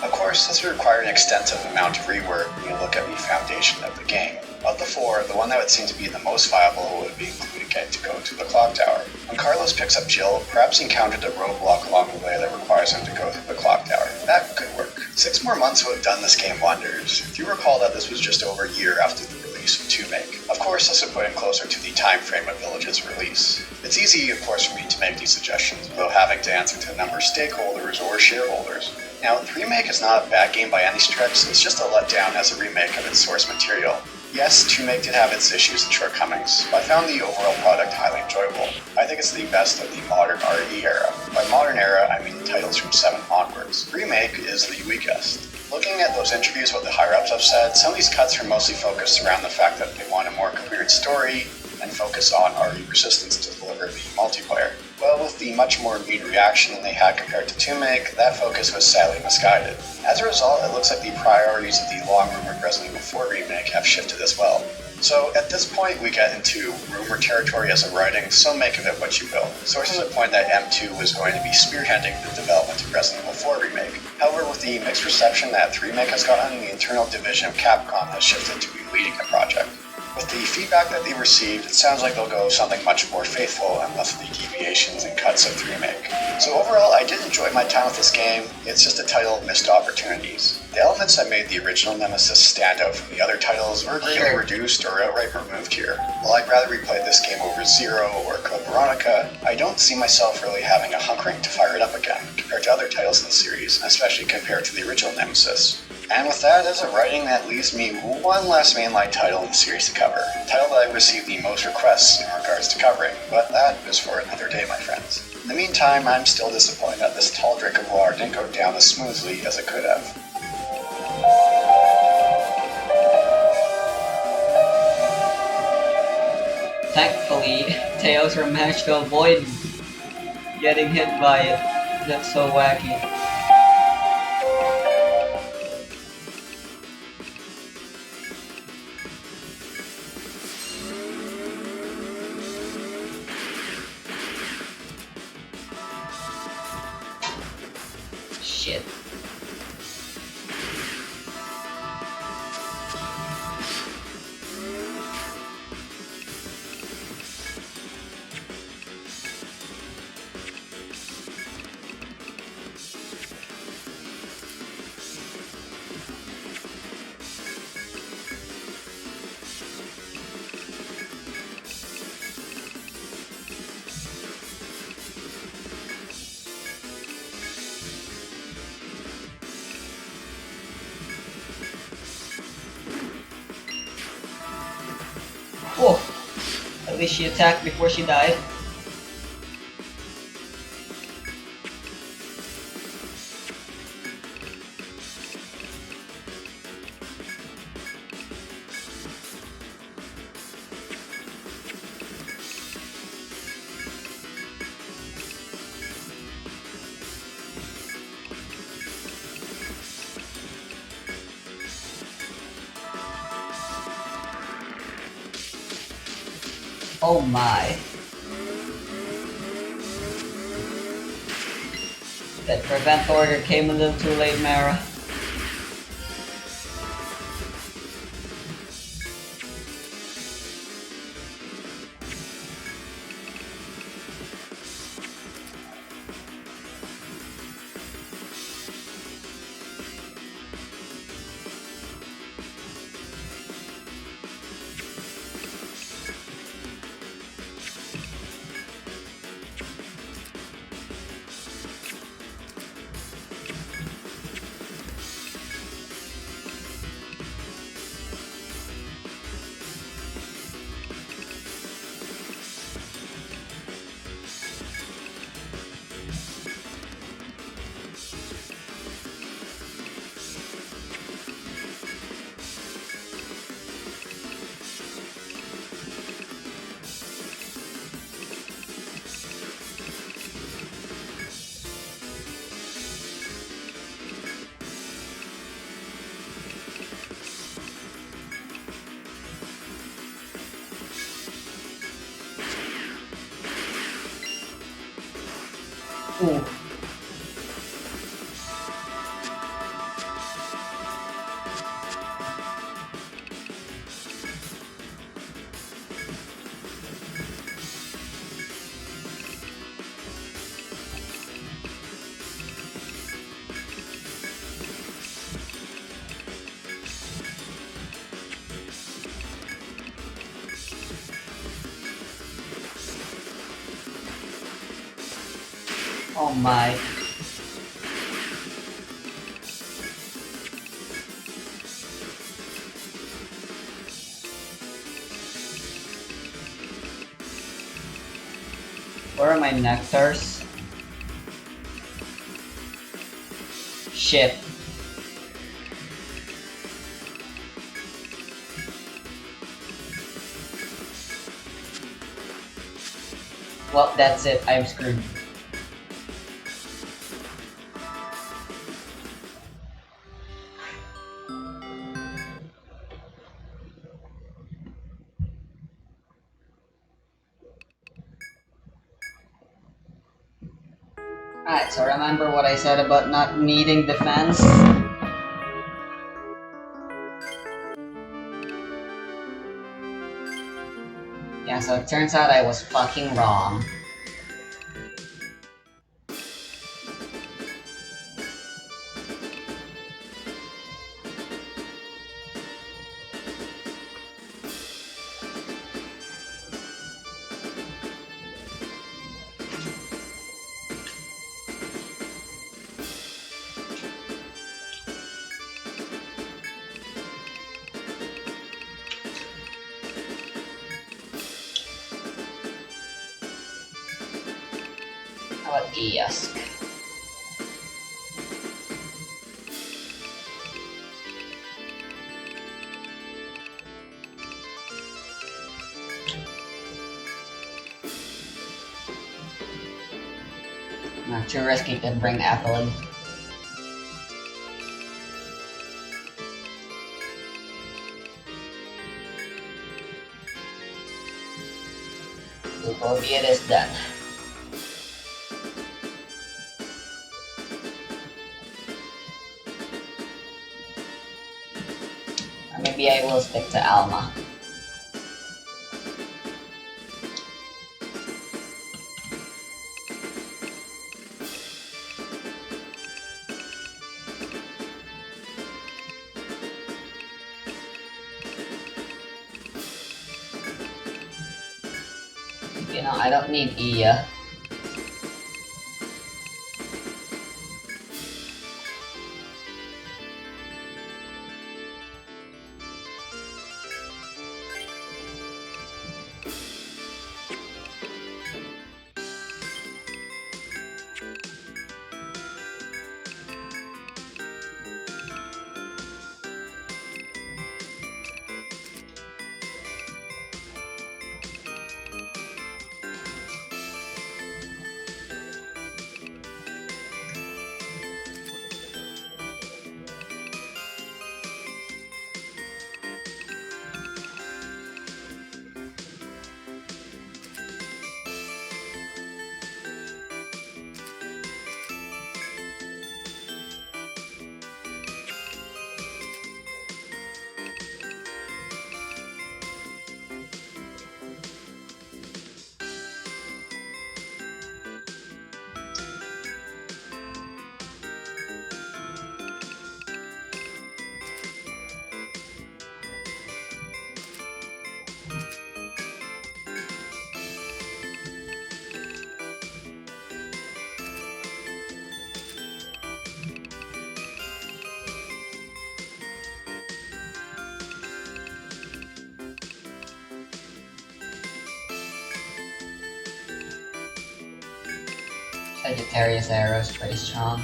Of course, this would require an extensive amount of rework when you look at the foundation of the game. Of the 4, the one that would seem to be the most viable would be including getting to go to the clock tower. When Carlos picks up Jill, perhaps he encountered a roadblock along the way that requires him to go through the clock tower. That could work. 6 more months would have done this game wonders. Do you recall that this was just over a year after the release of 2Make? Of course, this would put him closer to the time frame of Village's release. It's easy, of course, for me to make these suggestions without having to answer to a number of stakeholders or shareholders. Now, 3Make is not a bad game by any stretch, it's just a letdown as a remake of its source material. Yes, 2Make did have its issues and shortcomings, but I found the overall product highly enjoyable. I think it's the best of the modern RE era. By modern era, I mean the titles from 7 onwards. Remake is the weakest. Looking at those interviews, what the higher-ups have said, some of these cuts are mostly focused around the fact that they want a more coherent story and focus on RE Resistance to deliver the multiplayer. Well, with the much more immediate reaction than they had compared to 2Make, that focus was sadly misguided. As a result, it looks like the priorities of the long-rumored Resident Evil 4 remake have shifted as well. So at this point, we get into rumor territory as of writing, so make of it what you will. Sources have pointed that M2 was going to be spearheading the development of Resident Evil 4 remake. However, with the mixed reception that 3Make has gotten, the internal division of Capcom has shifted to be leading the project. With the feedback that they received, it sounds like they'll go something much more faithful and less of the deviations and cuts of 3Make. So overall, I did enjoy my time with this game. It's just a title of missed opportunities. The elements that made the original Nemesis stand out from the other titles were greatly reduced or outright removed here. While I'd rather replay this game over Zero or Code Veronica, I don't see myself really having a hunkering to fire it up again, compared to other titles in the series, especially compared to the original Nemesis. And with that as a writing, that leaves me one last mainline title in the series to cover. A title that I received the most requests in regards to covering, but that is for another day, my friends. In the meantime, I'm still disappointed that this tall drink of water didn't go down as smoothly as it could have. Thankfully, Teosra managed to avoid getting hit by it. That's so wacky. Shit. Oh, at least she attacked before she died. Oh my. That prevent order came a little too late, Mara. Ooh. Oh my. Where are my nectars? Shit. Well, that's it. I'm screwed. Alright, so remember what I said about not needing defense? Yeah, so it turns out I was fucking wrong. How about Eosk? Not too risky to bring Apollo. Albeit is done. Or maybe I will stick to Alma. You know, I don't need Iya. Sagittarius arrow is pretty strong.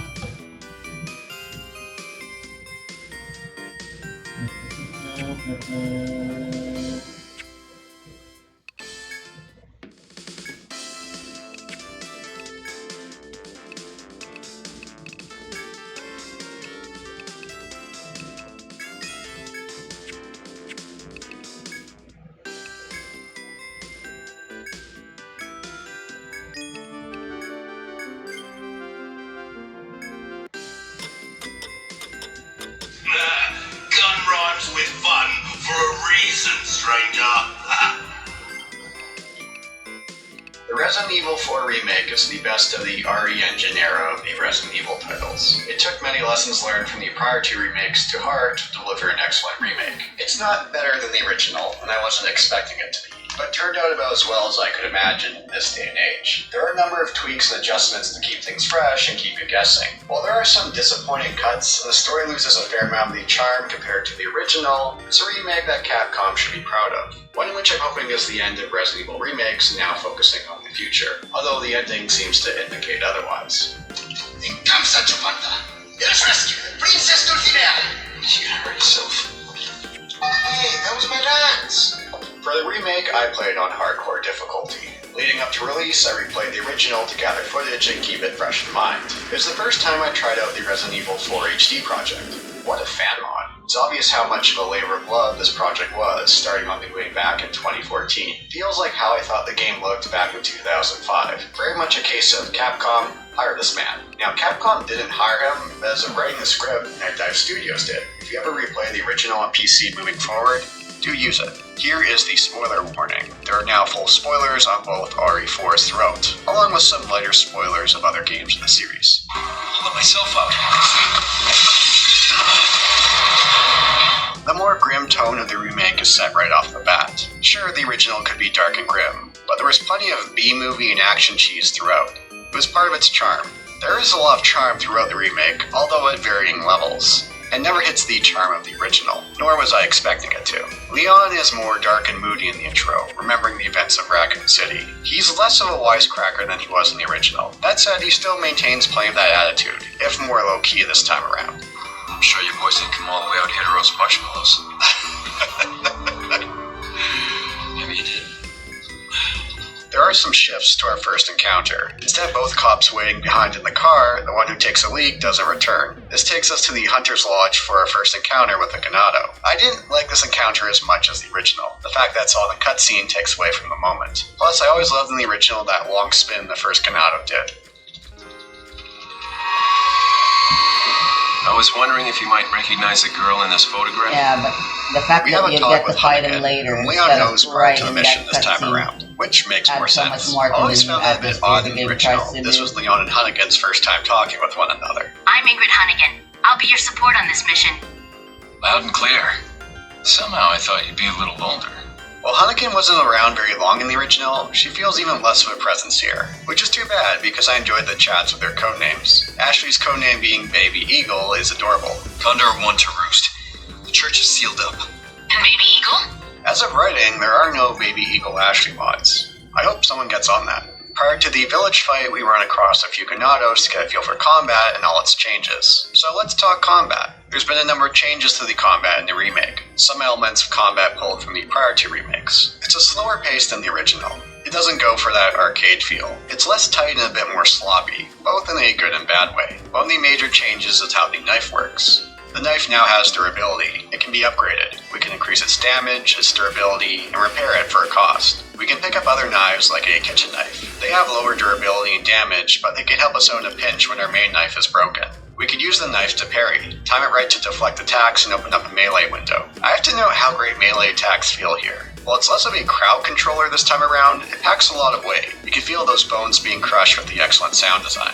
Gun rhymes with fun for a reason, stranger. The Resident Evil 4 remake is the best of the RE Engine era of the Resident Evil titles. It took many lessons learned from the prior two remakes to heart to deliver an excellent remake. It's not better than the original, and I wasn't expecting it to be, but turned out about as well as I could imagine in this day and age. There are a number of tweaks and adjustments to keep things fresh and keep you guessing. While there are some disappointing cuts, and the story loses a fair amount of the charm compared to the original, it's a remake that Capcom should be proud of. One which I'm hoping is the end of Resident Evil remakes, now focusing on the future, although the ending seems to indicate otherwise. In comes Sancho Panza. Let us rescue the Princess Dulcinea. You gotta hurt yourself. Hey, that was my dance. For the remake, I played on hardcore difficulty. Leading up to release, I replayed the original to gather footage and keep it fresh in mind. It was the first time I tried out the Resident Evil 4 HD project. What a fan mod. It's obvious how much of a labor of love this project was, starting on the way back in 2014. Feels like how I thought the game looked back in 2005. Very much a case of Capcom, hire this man. Now, Capcom didn't hire him, as of writing the script, Night Dive Studios did. If you ever replay the original on PC moving forward, do use it. Here is the spoiler warning. There are now full spoilers on both RE4's throughout, along with some lighter spoilers of other games in the series. I'll let myself out. The more grim tone of the remake is set right off the bat. Sure, the original could be dark and grim, but there was plenty of B-movie and action cheese throughout. It was part of its charm. There is a lot of charm throughout the remake, although at varying levels. It never hits the charm of the original, nor was I expecting it to. Leon is more dark and moody in the intro, remembering the events of Raccoon City. He's less of a wisecracker than he was in the original. That said, he still maintains plenty of that attitude, if more low-key this time around. I'm sure you boys didn't come all the way out here to roast marshmallows. Maybe you did. There are some shifts to our first encounter. Instead of both cops waiting behind in the car, the one who takes a leak doesn't return. This takes us to the Hunter's Lodge for our first encounter with the Ganado. I didn't like this encounter as much as the original. The fact that's all the cutscene takes away from the moment. Plus, I always loved in the original that long spin the first Ganado did. I was wondering if you might recognize the girl in this photograph. Yeah, but the fact We that have a you talk get to with fight Hunnigan, him later whom Leon instead knows of prior right to the in mission that this time cutscene around, which makes adds more so sense. much more to I always the found that a bit atmosphere odd the in the game original. tries to This do. was Leon and Hunnigan's first time talking with one another. I'm Ingrid Hunnigan. I'll be your support on this mission. Loud and clear. Somehow I thought you'd be a little older. While Hunnigan wasn't around very long in the original, she feels even less of a presence here, which is too bad because I enjoyed the chats with their codenames. Ashley's codename being Baby Eagle is adorable. Condor one to roost. The church is sealed up. And Baby Eagle? As of writing, there are no Baby Eagle Ashley mods. I hope someone gets on that. Prior to the village fight, we run across a few Ganados to get a feel for combat and all its changes. So let's talk combat. There's been a number of changes to the combat in the remake. Some elements of combat pulled from the prior two remakes. It's a slower pace than the original. It doesn't go for that arcade feel. It's less tight and a bit more sloppy, both in a good and bad way. One of the major changes is how the knife works. The knife now has durability. It can be upgraded. We can increase its damage, its durability, and repair it for a cost. We can pick up other knives like a kitchen knife. They have lower durability and damage, but they can help us out in a pinch when our main knife is broken. We could use the knife to parry, time it right to deflect attacks and open up a melee window. I have to note how great melee attacks feel here. While it's less of a crowd controller this time around, it packs a lot of weight. You can feel those bones being crushed with the excellent sound design.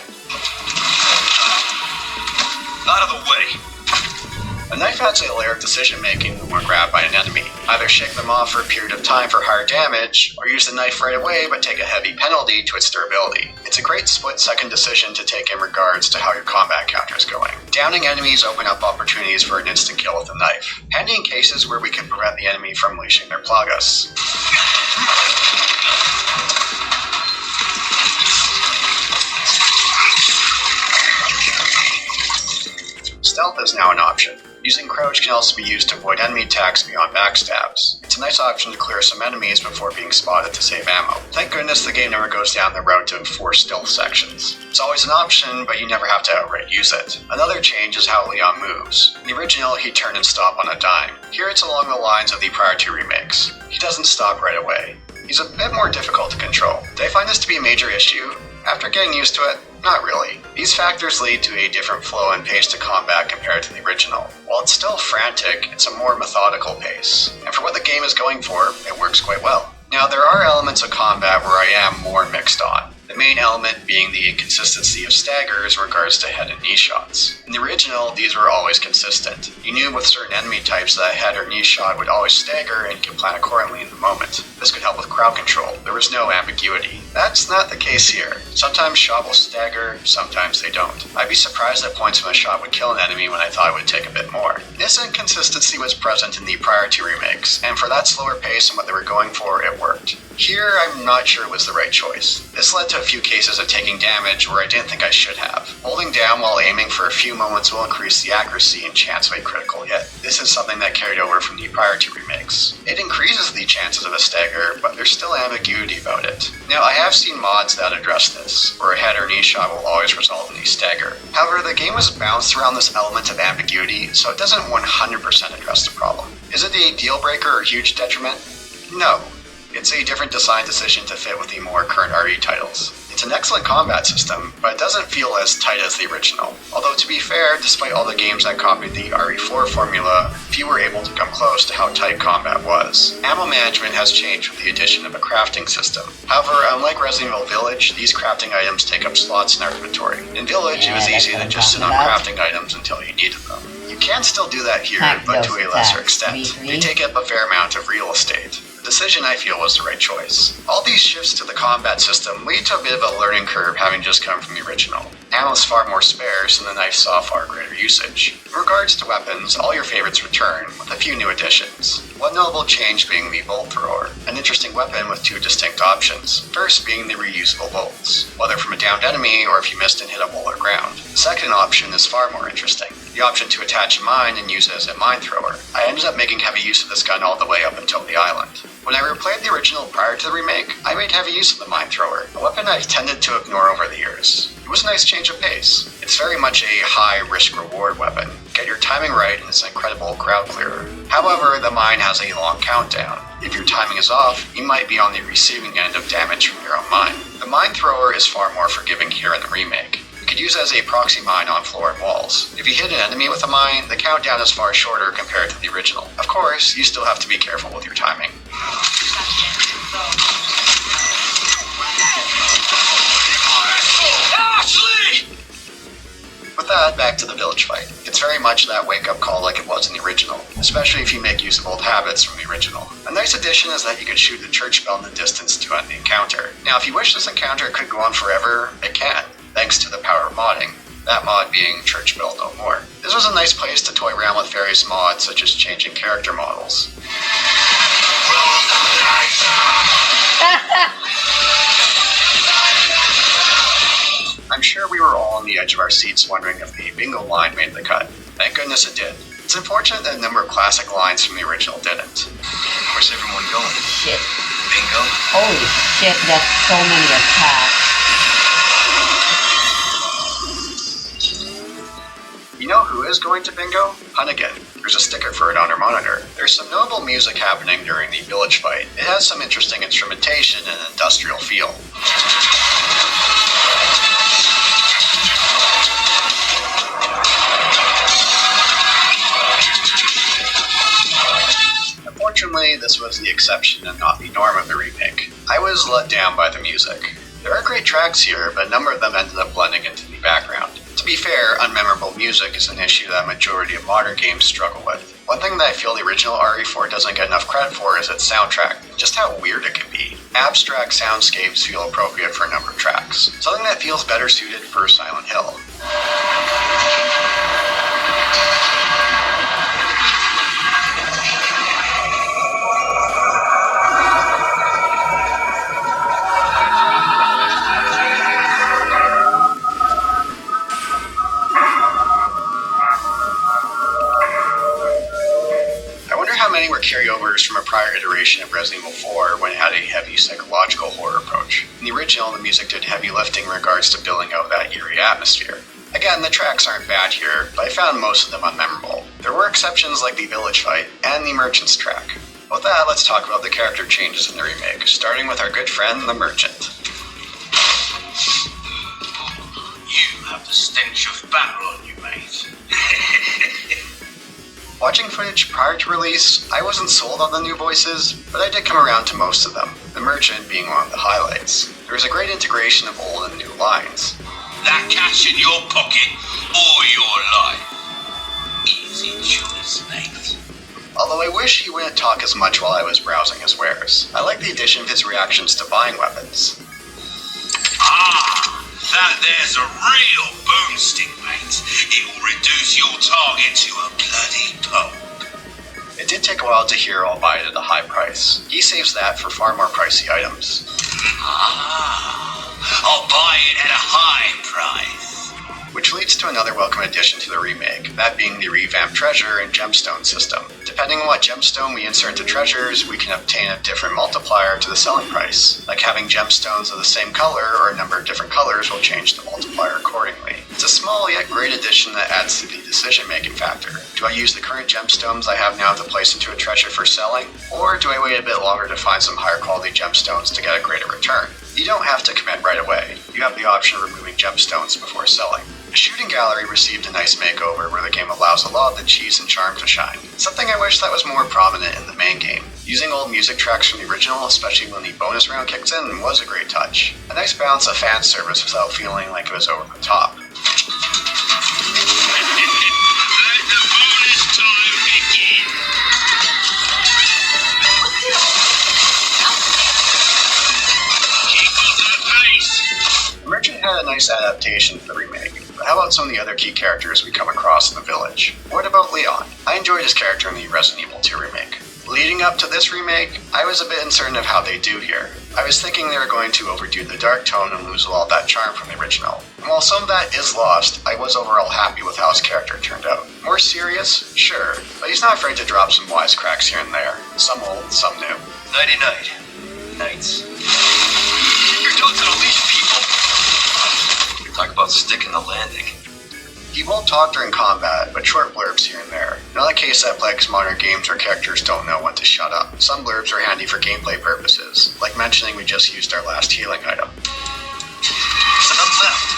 Out of the way. A knife adds a layer of decision-making when we're grabbed by an enemy. Either shake them off for a period of time for higher damage, or use the knife right away but take a heavy penalty to its durability. It's a great split-second decision to take in regards to how your combat counter is going. Downing enemies open up opportunities for an instant kill with a knife, handy in cases where we can prevent the enemy from unleashing their plagas. Stealth is now an option. Using crouch can also be used to avoid enemy attacks beyond backstabs. It's a nice option to clear some enemies before being spotted to save ammo. Thank goodness the game never goes down the route to enforce stealth sections. It's always an option, but you never have to outright use it. Another change is how Leon moves. In the original, he'd turn and stop on a dime. Here it's along the lines of the prior two remakes. He doesn't stop right away. He's a bit more difficult to control. Did I find this to be a major issue? After getting used to it, not really. These factors lead to a different flow and pace to combat compared to the original. While it's still frantic, it's a more methodical pace. And for what the game is going for, it works quite well. Now, there are elements of combat where I am more mixed on. The main element being the inconsistency of staggers in regards to head and knee shots. In the original, these were always consistent. You knew with certain enemy types that a head or knee shot would always stagger and you could plan accordingly in the moment. This could help with crowd control. There was no ambiguity. That's not the case here. Sometimes shot will stagger, sometimes they don't. I'd be surprised at points when a shot would kill an enemy when I thought it would take a bit more. This inconsistency was present in the prior two remakes, and for that slower pace and what they were going for, it worked. Here, I'm not sure it was the right choice. This led to a few cases of taking damage where I didn't think I should have. Holding down while aiming for a few moments will increase the accuracy and chance of a critical hit. This is something that carried over from the prior two remakes. It increases the chances of a stagger, but there's still ambiguity about it. Now, I have seen mods that address this, where a head or knee shot will always result in a stagger. However, the game was balanced around this element of ambiguity, so it doesn't 100% address the problem. Is it a deal breaker or huge detriment? No. It's a different design decision to fit with the more current RE titles. It's an excellent combat system, but it doesn't feel as tight as the original. Although to be fair, despite all the games that copied the RE4 formula, few were able to come close to how tight combat was. Ammo management has changed with the addition of a crafting system. However, unlike Resident Evil Village, these crafting items take up slots in our inventory. In Village, it was easy to just sit on crafting items until you needed them. You can still do that here, but to a lesser extent. They take up a fair amount of real estate. The decision I feel was the right choice. All these shifts to the combat system lead to a bit of a learning curve having just come from the original. Ammo is far more sparse and the knife saw far greater usage. In regards to weapons, all your favorites return, with a few new additions. One notable change being the bolt thrower, an interesting weapon with two distinct options. First being the reusable bolts, whether from a downed enemy or if you missed and hit a wall or ground. The second option is far more interesting, the option to attach a mine and use it as a mine thrower. I ended up making heavy use of this gun all the way up until the island. When I replayed the original prior to the remake, I made heavy use of the mine thrower, a weapon I've tended to ignore over the years. It was a nice change of pace. It's very much a high risk-reward weapon. Get your timing right and it's an incredible crowd clearer. However, the mine has a long countdown. If your timing is off, you might be on the receiving end of damage from your own mine. The mine thrower is far more forgiving here in the remake. You could use it as a proxy mine on floor and walls. If you hit an enemy with a mine, the countdown is far shorter compared to the original. Of course, you still have to be careful with your timing. With that, back to the village fight. It's very much that wake-up call like it was in the original, especially if you make use of old habits from the original. A nice addition is that you can shoot the church bell in the distance to end the encounter. Now, if you wish this encounter could go on forever, it can, thanks to the power of modding. That mod being Church Bell No More. This was a nice place to toy around with various mods, such as changing character models. I'm sure we were all on the edge of our seats wondering if the bingo line made the cut. Thank goodness it did. It's unfortunate that a number of classic lines from the original didn't. Where's everyone going? Shit. Bingo? Holy shit, that's so many attacks. You know who is going to bingo? Hunnigan. There's a sticker for it on her monitor. There's some notable music happening during the village fight. It has some interesting instrumentation and an industrial feel. Unfortunately, this was the exception and not the norm of the remake. I was let down by the music. There are great tracks here, but a number of them ended up blending into the background. To be fair, unmemorable music is an issue that a majority of modern games struggle with. One thing that I feel the original RE4 doesn't get enough credit for is its soundtrack, and just how weird it can be. Abstract soundscapes feel appropriate for a number of tracks, something that feels better suited for Silent Hill. how many were carryovers from a prior iteration of Resident Evil 4 when it had a heavy psychological horror approach. In the original, the music did heavy lifting in regards to building out that eerie atmosphere. Again, the tracks aren't bad here, but I found most of them unmemorable. There were exceptions like the village fight and the Merchant's track. With that, let's talk about the character changes in the remake, starting with our good friend, the Merchant. You have the stench of battle on you, mate. Watching footage prior to release, I wasn't sold on the new voices, but I did come around to most of them, the Merchant being one of the highlights. There was a great integration of old and new lines. That cash in your pocket or your life. Easy choice, mate. Although I wish he wouldn't talk as much while I was browsing his wares. I like the addition of his reactions to buying weapons. Ah, that there's a real boomstick, mate. It will reduce your target to a bloody pulp. It did take a while to hear I'll buy it at a high price. He saves that for far more pricey items. Ah, I'll buy it at a high price. Which leads to another welcome addition to the remake, that being the revamped treasure and gemstone system. Depending on what gemstone we insert into treasures, we can obtain a different multiplier to the selling price. Like having gemstones of the same color or a number of different colors will change the multiplier accordingly. It's a small yet great addition that adds to the decision-making factor. Do I use the current gemstones I have now to place into a treasure for selling, or do I wait a bit longer to find some higher quality gemstones to get a greater return? You don't have to commit right away. You have the option of removing gemstones before selling. The shooting gallery received a nice makeover where the game allows a lot of the cheese and charm to shine. Something I wish that was more prominent in the main game. Using old music tracks from the original, especially when the bonus round kicks in, was a great touch. A nice balance of fan service without feeling like it was over the top. Let the bonus time begin. Keep up that pace. The Merchant had a nice adaptation for the remake. But how about some of the other key characters we come across in the village? What about Leon? I enjoyed his character in the Resident Evil 2 remake. Leading up to this remake, I was a bit uncertain of how they do here. I was thinking they were going to overdo the dark tone and lose a lot of that charm from the original. And while some of that is lost, I was overall happy with how his character turned out. More serious? Sure, but he's not afraid to drop some wisecracks here and there. Some old, some new. Nighty-night. Nights. You're doing to the least people. Talk about sticking the landing. He won't talk during combat, but short blurbs here and there. Another case that plagues modern games where characters don't know when to shut up. Some blurbs are handy for gameplay purposes, like mentioning we just used our last healing item. Some left.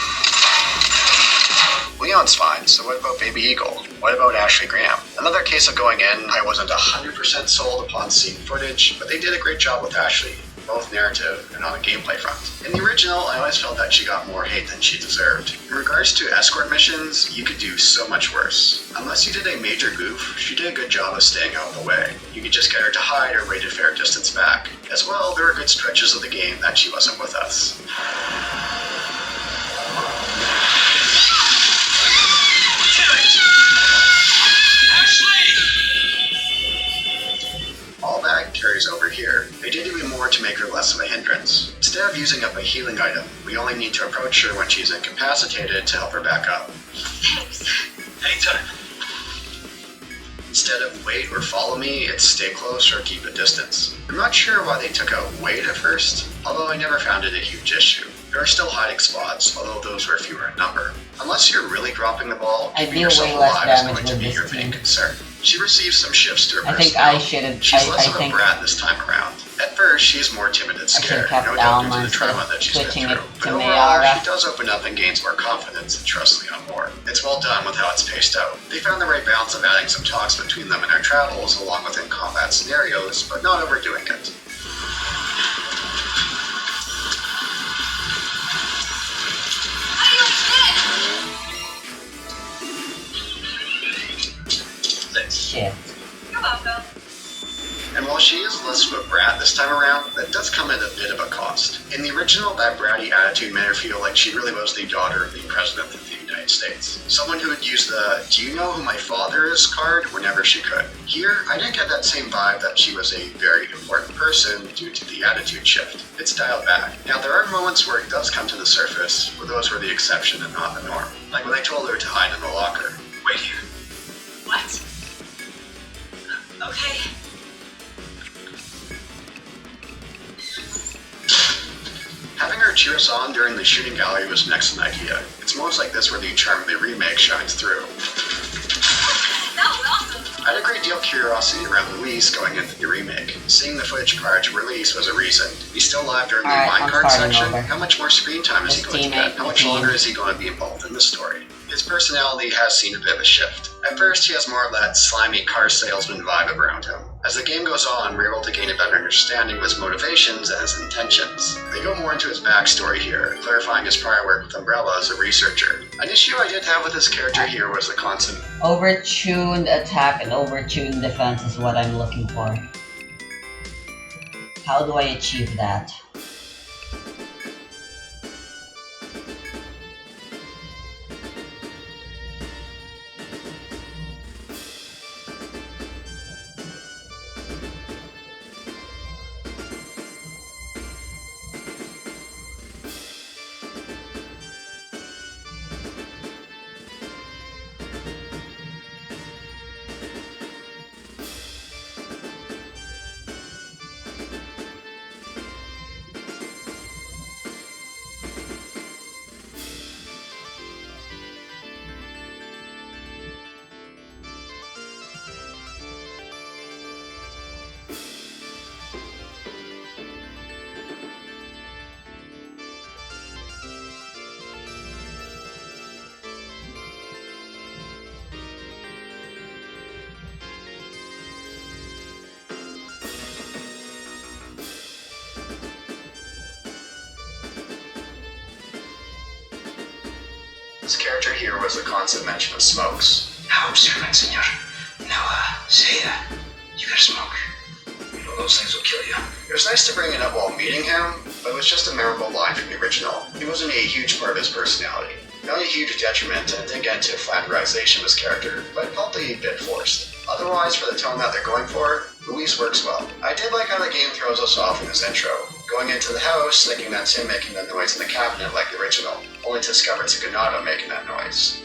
Leon's fine, so what about Baby Eagle? What about Ashley Graham? Another case of going in, I wasn't 100% sold upon seeing footage, but they did a great job with Ashley, both narrative and on the gameplay front. In the original, I always felt that she got more hate than she deserved. In regards to escort missions, you could do so much worse. Unless you did a major goof, she did a good job of staying out of the way. You could just get her to hide or wait a fair distance back. As well, there were good stretches of the game that she wasn't with us. All that carries over here. They did even more to make her less of a hindrance. Instead of using up a healing item, we only need to approach her when she's incapacitated to help her back up. Thanks. Anytime. Instead of wait or follow me, it's stay close or keep a distance. I'm not sure why they took out wait at first, although I never found it a huge issue. There are still hiding spots, although those were fewer in number. Unless you're really dropping the ball, I keeping deal yourself way less alive is damage going to with be this your main team. concern. She receives some shifts to her I think personnel. I should've- She's less I of a think- brat this time around. At first, she's more timid and I should've scared, kept no doubt due to Alma the trauma instead that of she's been switching through. it But to overall, Mayara. she does open up and gains more confidence and trusts Leon more. It's well done with how it's paced out. They found the right balance of adding some talks between them in their travels, along with in-combat scenarios, but not overdoing it. Shit. You're welcome. And while she is less of a brat this time around, that does come at a bit of a cost. In the original, that bratty attitude made her feel like she really was the daughter of the President of the United States. Someone who would use the "do you know who my father is" card whenever she could. Here, I didn't get that same vibe that she was a very important person due to the attitude shift. It's dialed back. Now, there are moments where it does come to the surface, but those were the exception and not the norm. Like when I told her to hide in the locker. Wait here. What? Okay. Having her cheer us on during the shooting gallery was an excellent idea. It's moments like this where the charm of the remake shines through. That was awesome. I had a great deal of curiosity around Luis going into the remake. Seeing the footage prior to release was a reason. He's still alive during the Alright, I'm minecart starting section. over. How much more screen time is he This going to teammate, get? How the much team. longer is he going to be involved in the story? His personality has seen a bit of a shift. At first, he has more of that slimy car salesman vibe around him. As the game goes on, we're able to gain a better understanding of his motivations and his intentions. They go more into his backstory here, clarifying his prior work with Umbrella as a researcher. An issue I did have with this character here was the constant Overtuned attack and overtuned defense is what I'm looking for. How do I achieve that? This character here was a constant mention of smokes. How observant, senor. Now, say that. You gotta smoke. You know those things will kill you. It was nice to bring it up while meeting him, but it was just a memorable line from the original. It wasn't a huge part of his personality. Not a huge detriment, and it didn't get into a flanderization of his character, but it felt a bit forced. Otherwise, for the tone that they're going for, Luis works well. I did like how the game throws us off in this intro. Going into the house, thinking that's him making that noise in the cabinet like the original, only to discover it's Ganado making that noise.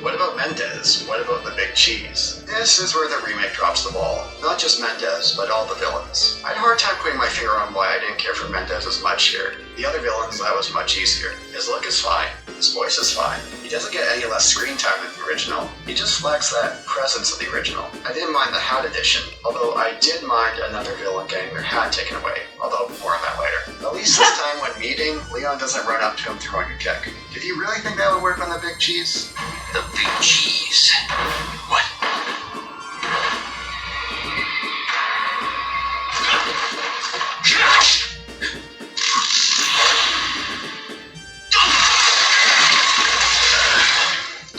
What about Mendez? What about the Big Cheese? This is where the remake drops the ball. Not just Mendez, but all the villains. I had a hard time putting my finger on why I didn't care for Mendez as much here. The other villains, that was much easier. His look is fine. His voice is fine. He doesn't get any less screen time than the original. He just lacks that presence of the original. I didn't mind the hat edition, although I did mind another villain getting their hat taken away, although more on that later. At least this time when meeting, Leon doesn't run up to him throwing a kick. Did you really think that would work on the Big Cheese? The Big Cheese. What?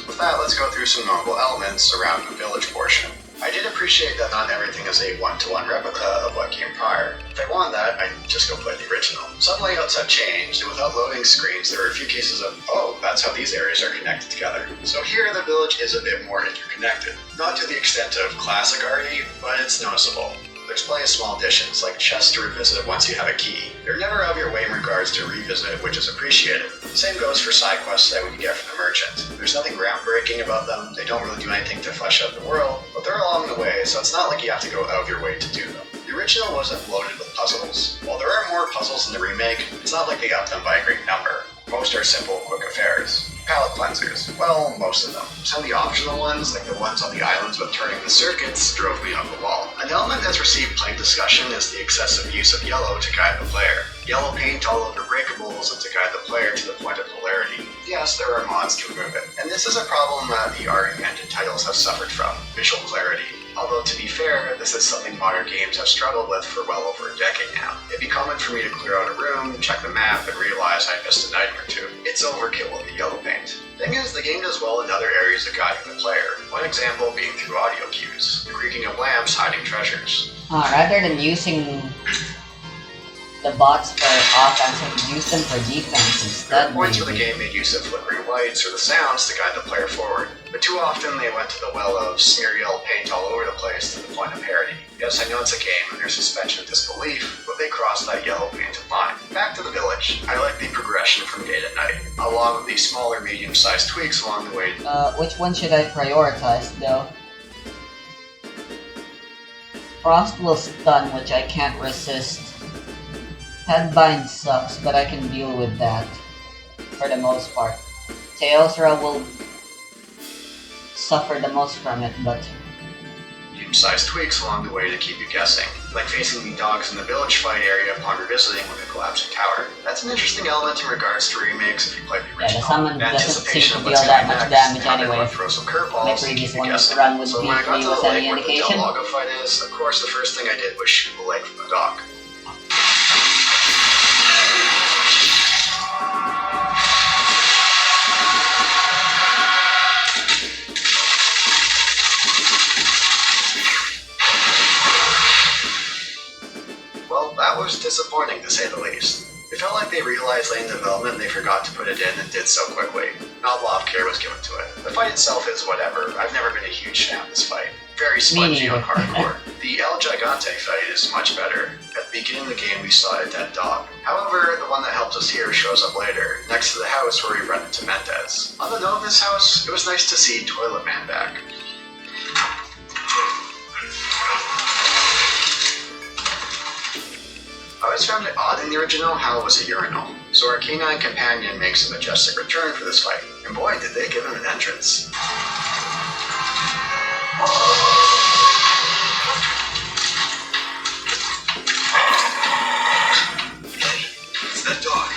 With that, let's go through some notable elements around the village portion. I did appreciate that not everything is a one-to-one replica of what came prior. If I wanted that, I'd just go play the original. Some layouts have changed, and without loading screens, there were a few cases of, oh, that's how these areas are connected together. So here, the village is a bit more interconnected. Not to the extent of classic RE, but it's noticeable. There's plenty of small additions, like chests to revisit once you have a key. You're never out of your way in regards to revisit, which is appreciated. Same goes for side quests that we get from the merchant. There's nothing groundbreaking about them, they don't really do anything to flesh out the world, but they're along the way, so it's not like you have to go out of your way to do them. The original wasn't loaded with puzzles. While there are more puzzles in the remake, it's not like they got them by a great number. Most are simple, quick affairs. Palette cleansers, well, most of them. Some of the optional ones, like the ones on the islands with turning the circuits, drove me off the wall. An element that's received plenty of discussion is the excessive use of yellow to guide the player. Yellow paint all over breakables and to guide the player to the point of polarity. Yes, there are mods to remove it. And this is a problem that the RE engine titles have suffered from, visual clarity. Although, to be fair, this is something modern games have struggled with for well over a decade now. It'd be common for me to clear out a room, check the map, and realize I missed an item or two. It's overkill with the yellow paint. Thing is, the game does well in other areas of guiding the player. One example being through audio cues, the creaking of lamps hiding treasures. Rather than using the bots for offense and use them for defense There are instead. points where the Maybe. game made use of flickering lights or the sounds to guide the player forward, but too often they went to the well of smear yellow paint all over the place to the point of parody. Yes, I know it's a game and there's suspension of disbelief, but they crossed that yellow painted line. Back to the village. I like the progression from day to night, along with the smaller medium-sized tweaks along the way. Which one should I prioritize though? Frost will stun, which I can't resist. Headbind sucks, but I can deal with that for the most part. Teosra will suffer the most from it, but Medium-sized tweaks along the way to keep you guessing, like facing the dogs in the village fight area upon revisiting with a collapsing tower. That's an interesting element in regards to remakes if you play the yeah, the original. summon The doesn't seem anticipation to of deal what's that coming much next, damage and how they're anyway. going to throw some My curveballs to previous keep you one guessing. run with So when I got V3 to was the any lake where the indication? Del Lago fight is, of course the first thing I did was shoot the lake from the dock. Well, that was disappointing to say the least. It felt like they realized late in development they forgot to put it in and did so quickly. Not a lot of care was given to it. The fight itself is whatever. I've never been a huge fan of this fight. Very spongy on hardcore. The El Gigante fight is much better. At the beginning of the game we saw a dead dog. However, the one that helped us here shows up later, next to the house where we run into Mendez. On the note of this house, it was nice to see Toilet Man back. I always found it odd in the original how it was a urinal, so our canine companion makes a majestic return for this fight, and boy did they give him an entrance. It's that dog.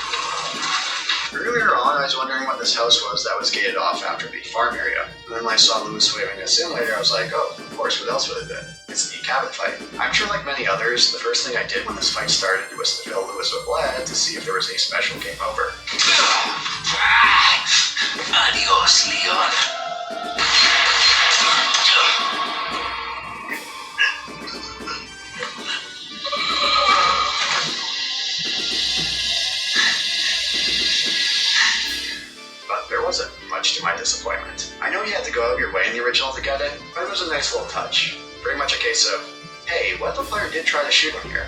Earlier on I was wondering what this house was that was gated off after the farm area, and then when I saw Lewis waving us in later I was like, oh, of course, what else would it have been? It's the cabin fight. I'm sure like many others, the first thing I did when this fight started was to fill Lewis with lead to see if there was a special game over. Adios, Leon. But there wasn't, much to my disappointment. I know you had to go out of your way in the original to get it, but it was a nice little touch. Very much a case of, hey, what if the player did try to shoot him here?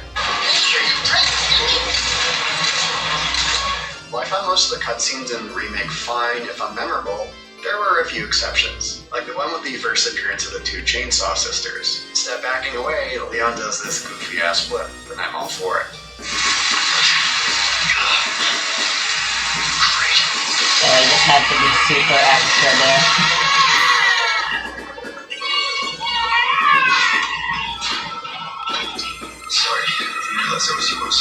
While I found most of the cutscenes in the remake fine, if unmemorable, there were a few exceptions, like the one with the first appearance of the two Chainsaw Sisters. Instead of backing away, Leon does this goofy-ass flip, and I'm all for it. So I just had to be super extra there. Sorry, didn't realize I was yours.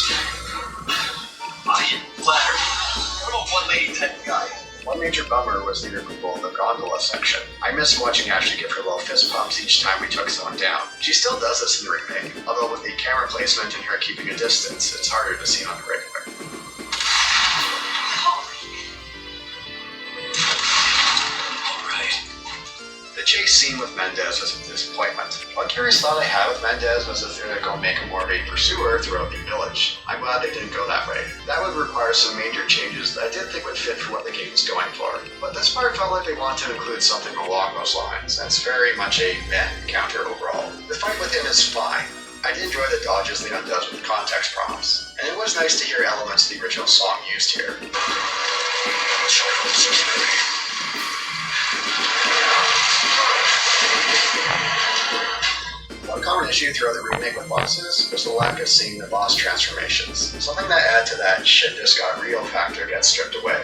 My ladder. I don't know what made that guy. One major bummer was the removal of the gondola section. I miss watching Ashley give her little fist pumps each time we took someone down. She still does this in the remake, although with the camera placement and her keeping a distance, it's harder to see on the regular. The chase scene with Mendez was a disappointment. One curious thought I had with Mendez was if they were going to make him more of a pursuer throughout the village. I'm glad they didn't go that way. That would require some major changes that I did think would fit for what the game is going for. But this part felt like they wanted to include something along those lines, and it's very much a meh encounter overall. The fight with him is fine. I did enjoy the dodges Leon does with context prompts, and it was nice to hear elements of the original song used here. One common issue throughout the remake with bosses was the lack of seeing the boss transformations. Something that added to that shit just got real factor gets stripped away.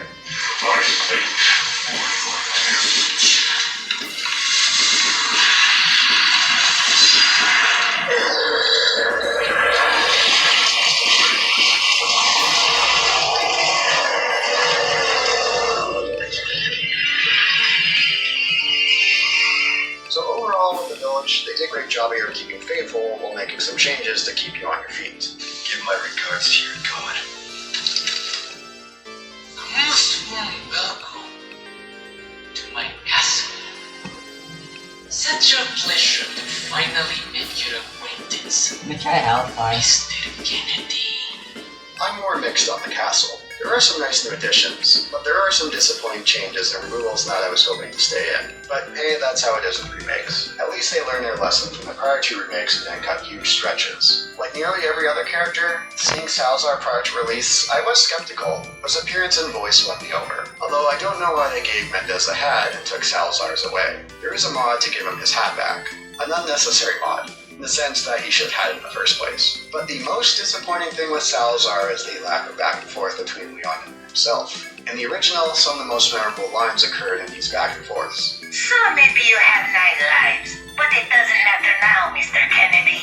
So overall, with the village, they did a great job here of keeping faithful while making some changes to keep you on your feet. Give my regards to your god. A most warm welcome to my castle. Such a pleasure to finally make your acquaintance, Let me try Hellfire. Mr. Kennedy. I'm more mixed on the castle. There are some nice new additions, but there are some disappointing changes and removals that I was hoping to stay in. But hey, that's how it is with remakes. At least they learned their lesson from the prior two remakes and then cut huge stretches. Like nearly every other character, seeing Salazar prior to release, I was skeptical, but his appearance and voice won me over. Although I don't know why they gave Mendez the hat and took Salazar's away. There is a mod to give him his hat back. An unnecessary mod, in the sense that he should have had it in the first place. But the most disappointing thing with Salazar is the lack of back and forth between Leon and himself. In the original, some of the most memorable lines occurred in these back and forths. So maybe you have 9 lives, but it doesn't matter now, Mr. Kennedy.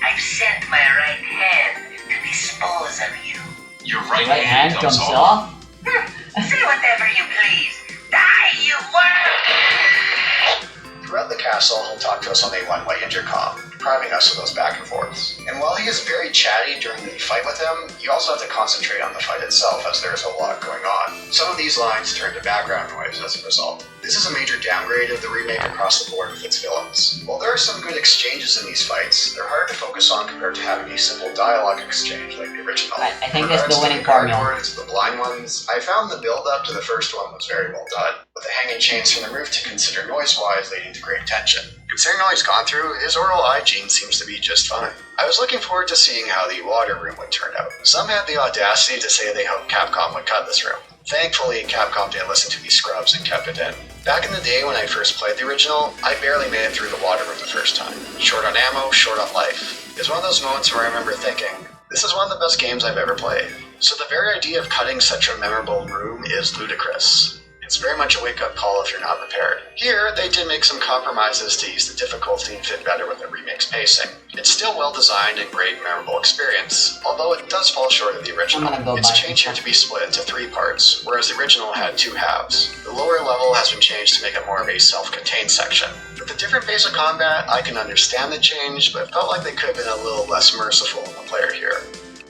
I've sent my right hand to dispose of you. Your Right hand comes off? Say whatever you please. Die, you worm! Throughout the castle, he'll talk to us on a one-way intercom, depriving us of those back and forths. And while he is very chatty during the fight with him, you also have to concentrate on the fight itself as there is a lot going on. Some of these lines turn to background noise as a result. This is a major downgrade of the remake across the board with its villains. While there are some good exchanges in these fights, they're hard to focus on compared to having a simple dialogue exchange like the original. I think that's the winning formula. The blind ones, I found the build-up to the first one was very well done, with the hanging chains from the roof to consider noise-wise leading to great tension. Considering all he's gone through, his oral hygiene seems to be just fine. I was looking forward to seeing how the water room would turn out. Some had the audacity to say they hoped Capcom would cut this room. Thankfully, Capcom didn't listen to these scrubs and kept it in. Back in the day when I first played the original, I barely made it through the water room the first time. Short on ammo, short on life. It's one of those moments where I remember thinking, this is one of the best games I've ever played. So the very idea of cutting such a memorable room is ludicrous. It's very much a wake-up call if you're not prepared. Here, they did make some compromises to ease the difficulty and fit better with the remake's pacing. It's still well-designed and great, memorable experience, although it does fall short of the original. It's changed here to be split into 3 parts, whereas the original had 2 halves. The lower level has been changed to make it more of a self-contained section. With the different pace of combat, I can understand the change, but felt like they could have been a little less merciful on the player here.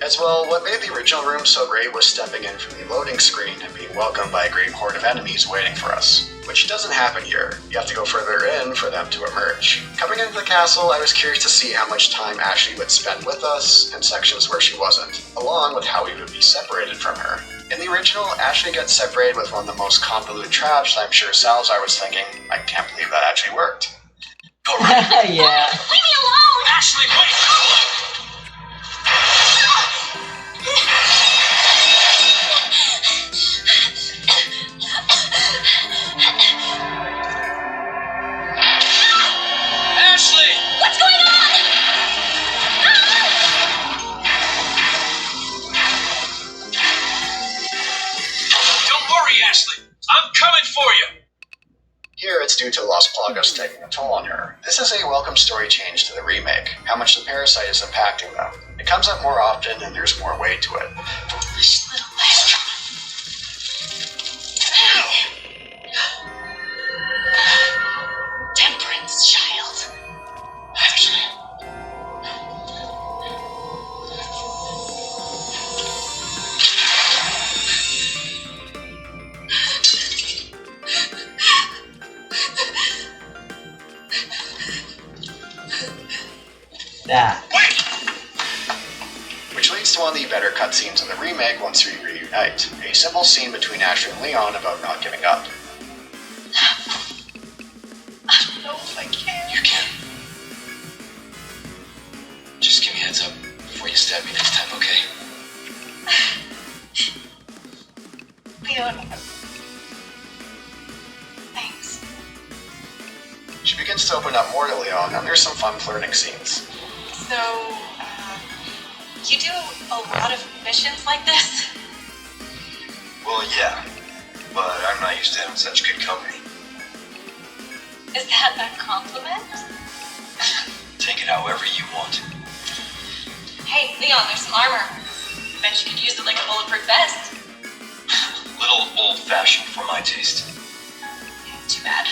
As well, what made the original room so great was stepping in from the loading screen and being welcomed by a great horde of enemies waiting for us. Which doesn't happen here. You have to go further in for them to emerge. Coming into the castle, I was curious to see how much time Ashley would spend with us in sections where she wasn't, along with how we would be separated from her. In the original, Ashley gets separated with one of the most convoluted traps that I'm sure Salazar was thinking, I can't believe that actually worked. Yeah. Leave me alone! Ashley, wait! Ashley! What's going on? Don't worry, Ashley. I'm coming for you. Here, it's due to Los Plagos taking a toll on her. This is a welcome story change to the remake, how much the parasite is impacting them. It comes up more often and there's more weight to it. Foolish little Lester. Temperance, child. Ashley. That. Which leads to one of the better cutscenes in the remake once we reunite. A simple scene between Ashley and Leon about not giving up. I don't know if I can. You can. Just give me a heads up before you stab me next time, okay? Leon. Thanks. She begins to open up more to Leon, and there's some fun flirting scenes. So, you do a lot of missions like this? Well, yeah. But I'm not used to having such good company. Is that a compliment? Take it however you want. Hey, Leon, there's some armor. Bet you could use it like a bulletproof vest. Little old-fashioned for my taste. Too bad.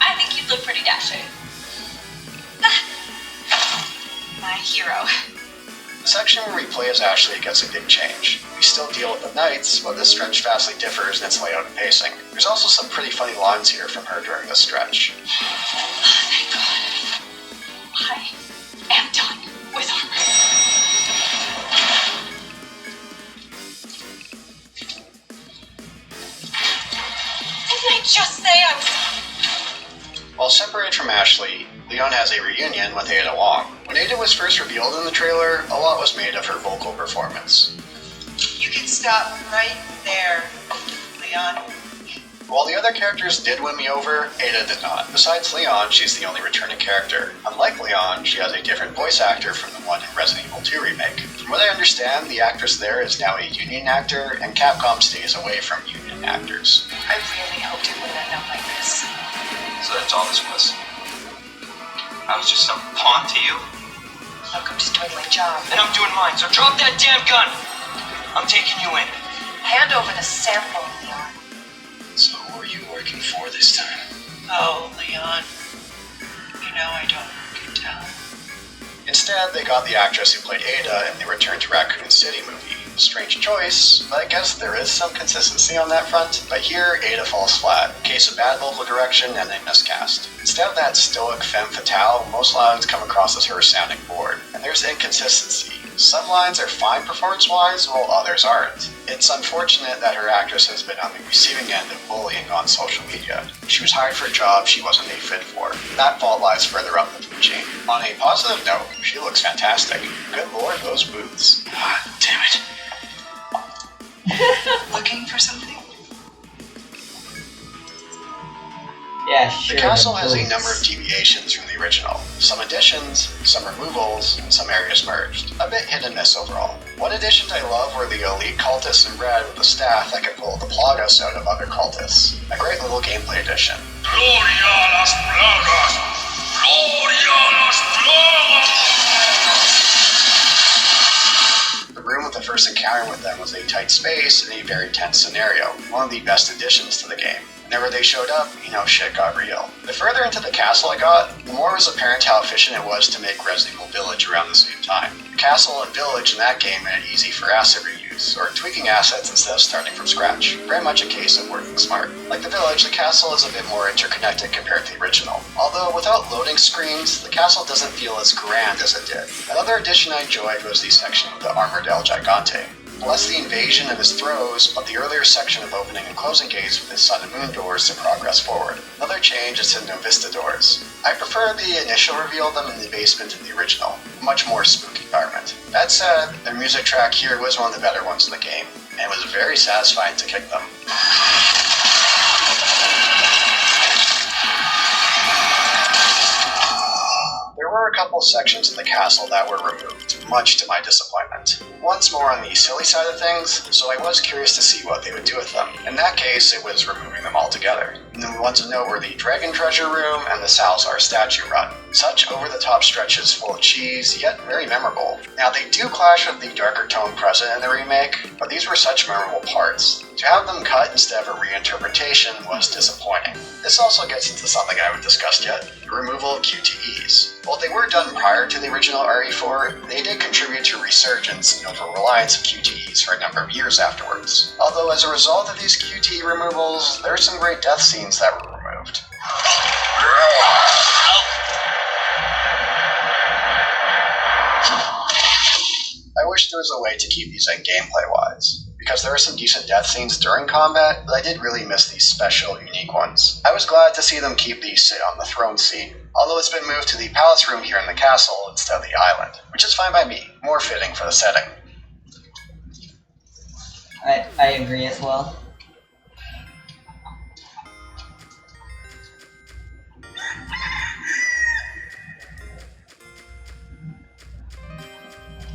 I think you'd look pretty dashing. My hero. The section where we play as Ashley gets a big change. We still deal with the knights, but this stretch vastly differs in its layout and pacing. There's also some pretty funny lines here from her during this stretch. Thank God. I am done with armor. just say I was... While separated from Ashley, Leon has a reunion with Ada Wong. When Ada was first revealed in the trailer, a lot was made of her vocal performance. You can stop right there, Leon. While the other characters did win me over, Ada did not. Besides Leon, she's the only returning character. Unlike Leon, she has a different voice actor from the one in Resident Evil 2 remake. From what I understand, the actress there is now a union actor, and Capcom stays away from union actors. I really hoped it wouldn't end up like this. So that's all this was? I was just some pawn to you? Look, I'm just doing my job. And I'm doing mine, so drop that damn gun! I'm taking you in. Hand over the sample, Leon. So who are you working for this time? Oh, Leon. You know I don't work in town. Instead, they got the actress who played Ada in the Return to Raccoon City movie. Strange choice, but I guess there is some consistency on that front. But here, Ada falls flat. Case of bad vocal direction and a miscast. Instead of that stoic femme fatale, most lines come across as her sounding bored. And there's inconsistency. Some lines are fine performance-wise, while others aren't. It's unfortunate that her actress has been on the receiving end of bullying on social media. She was hired for a job she wasn't a fit for. That fault lies further up the food chain. On a positive note, she looks fantastic. Good lord, those boobs. Ah, damn it. Looking for something? Yeah, sure. The castle has a number of deviations from the original. Some additions, some removals, and some areas merged. A bit hit and miss overall. One additions I love were the elite cultists in red with a staff that could pull the Plagos out of other cultists. A great little gameplay addition. Gloria a las plagas! Gloria a las plagas! The room with the first encounter with them was a tight space and a very tense scenario. One of the best additions to the game. Whenever they showed up, shit got real. The further into the castle I got, the more it was apparent how efficient it was to make Resident Evil Village around the same time. The castle and village in that game made it easy for asset reuse, or tweaking assets instead of starting from scratch. Very much a case of working smart. Like the village, the castle is a bit more interconnected compared to the original. Although without loading screens, the castle doesn't feel as grand as it did. Another addition I enjoyed was the section of the Armored El Gigante. Less the invasion of his throws, but the earlier section of opening and closing gates with his sun and moon doors to progress forward. Another change is to No Vista doors. I prefer the initial reveal of them in the basement in the original, a much more spooky environment. That said, their music track here was one of the better ones in the game, and it was very satisfying to kick them. There were a couple sections in the castle that were removed, much to my disappointment. Once more on the silly side of things, so I was curious to see what they would do with them. In that case, it was removing them altogether. And the ones to note were the Dragon Treasure Room and the Salazar Statue Run. Such over-the-top stretches full of cheese, yet very memorable. Now, they do clash with the darker tone present in the remake, but these were such memorable parts. To have them cut instead of a reinterpretation was disappointing. This also gets into something I haven't discussed yet, the removal of QTEs. While they were done prior to the original RE4, they did contribute to a resurgence in over-reliance of QTEs for a number of years afterwards. Although as a result of these QTE removals, there are some great death scenes that were removed. I wish there was a way to keep these in gameplay-wise, because there are some decent death scenes during combat, but I did really miss these special, unique ones. I was glad to see them keep the sit on the throne scene, although it's been moved to the palace room here in the castle instead of the island, which is fine by me, more fitting for the setting. I agree as well.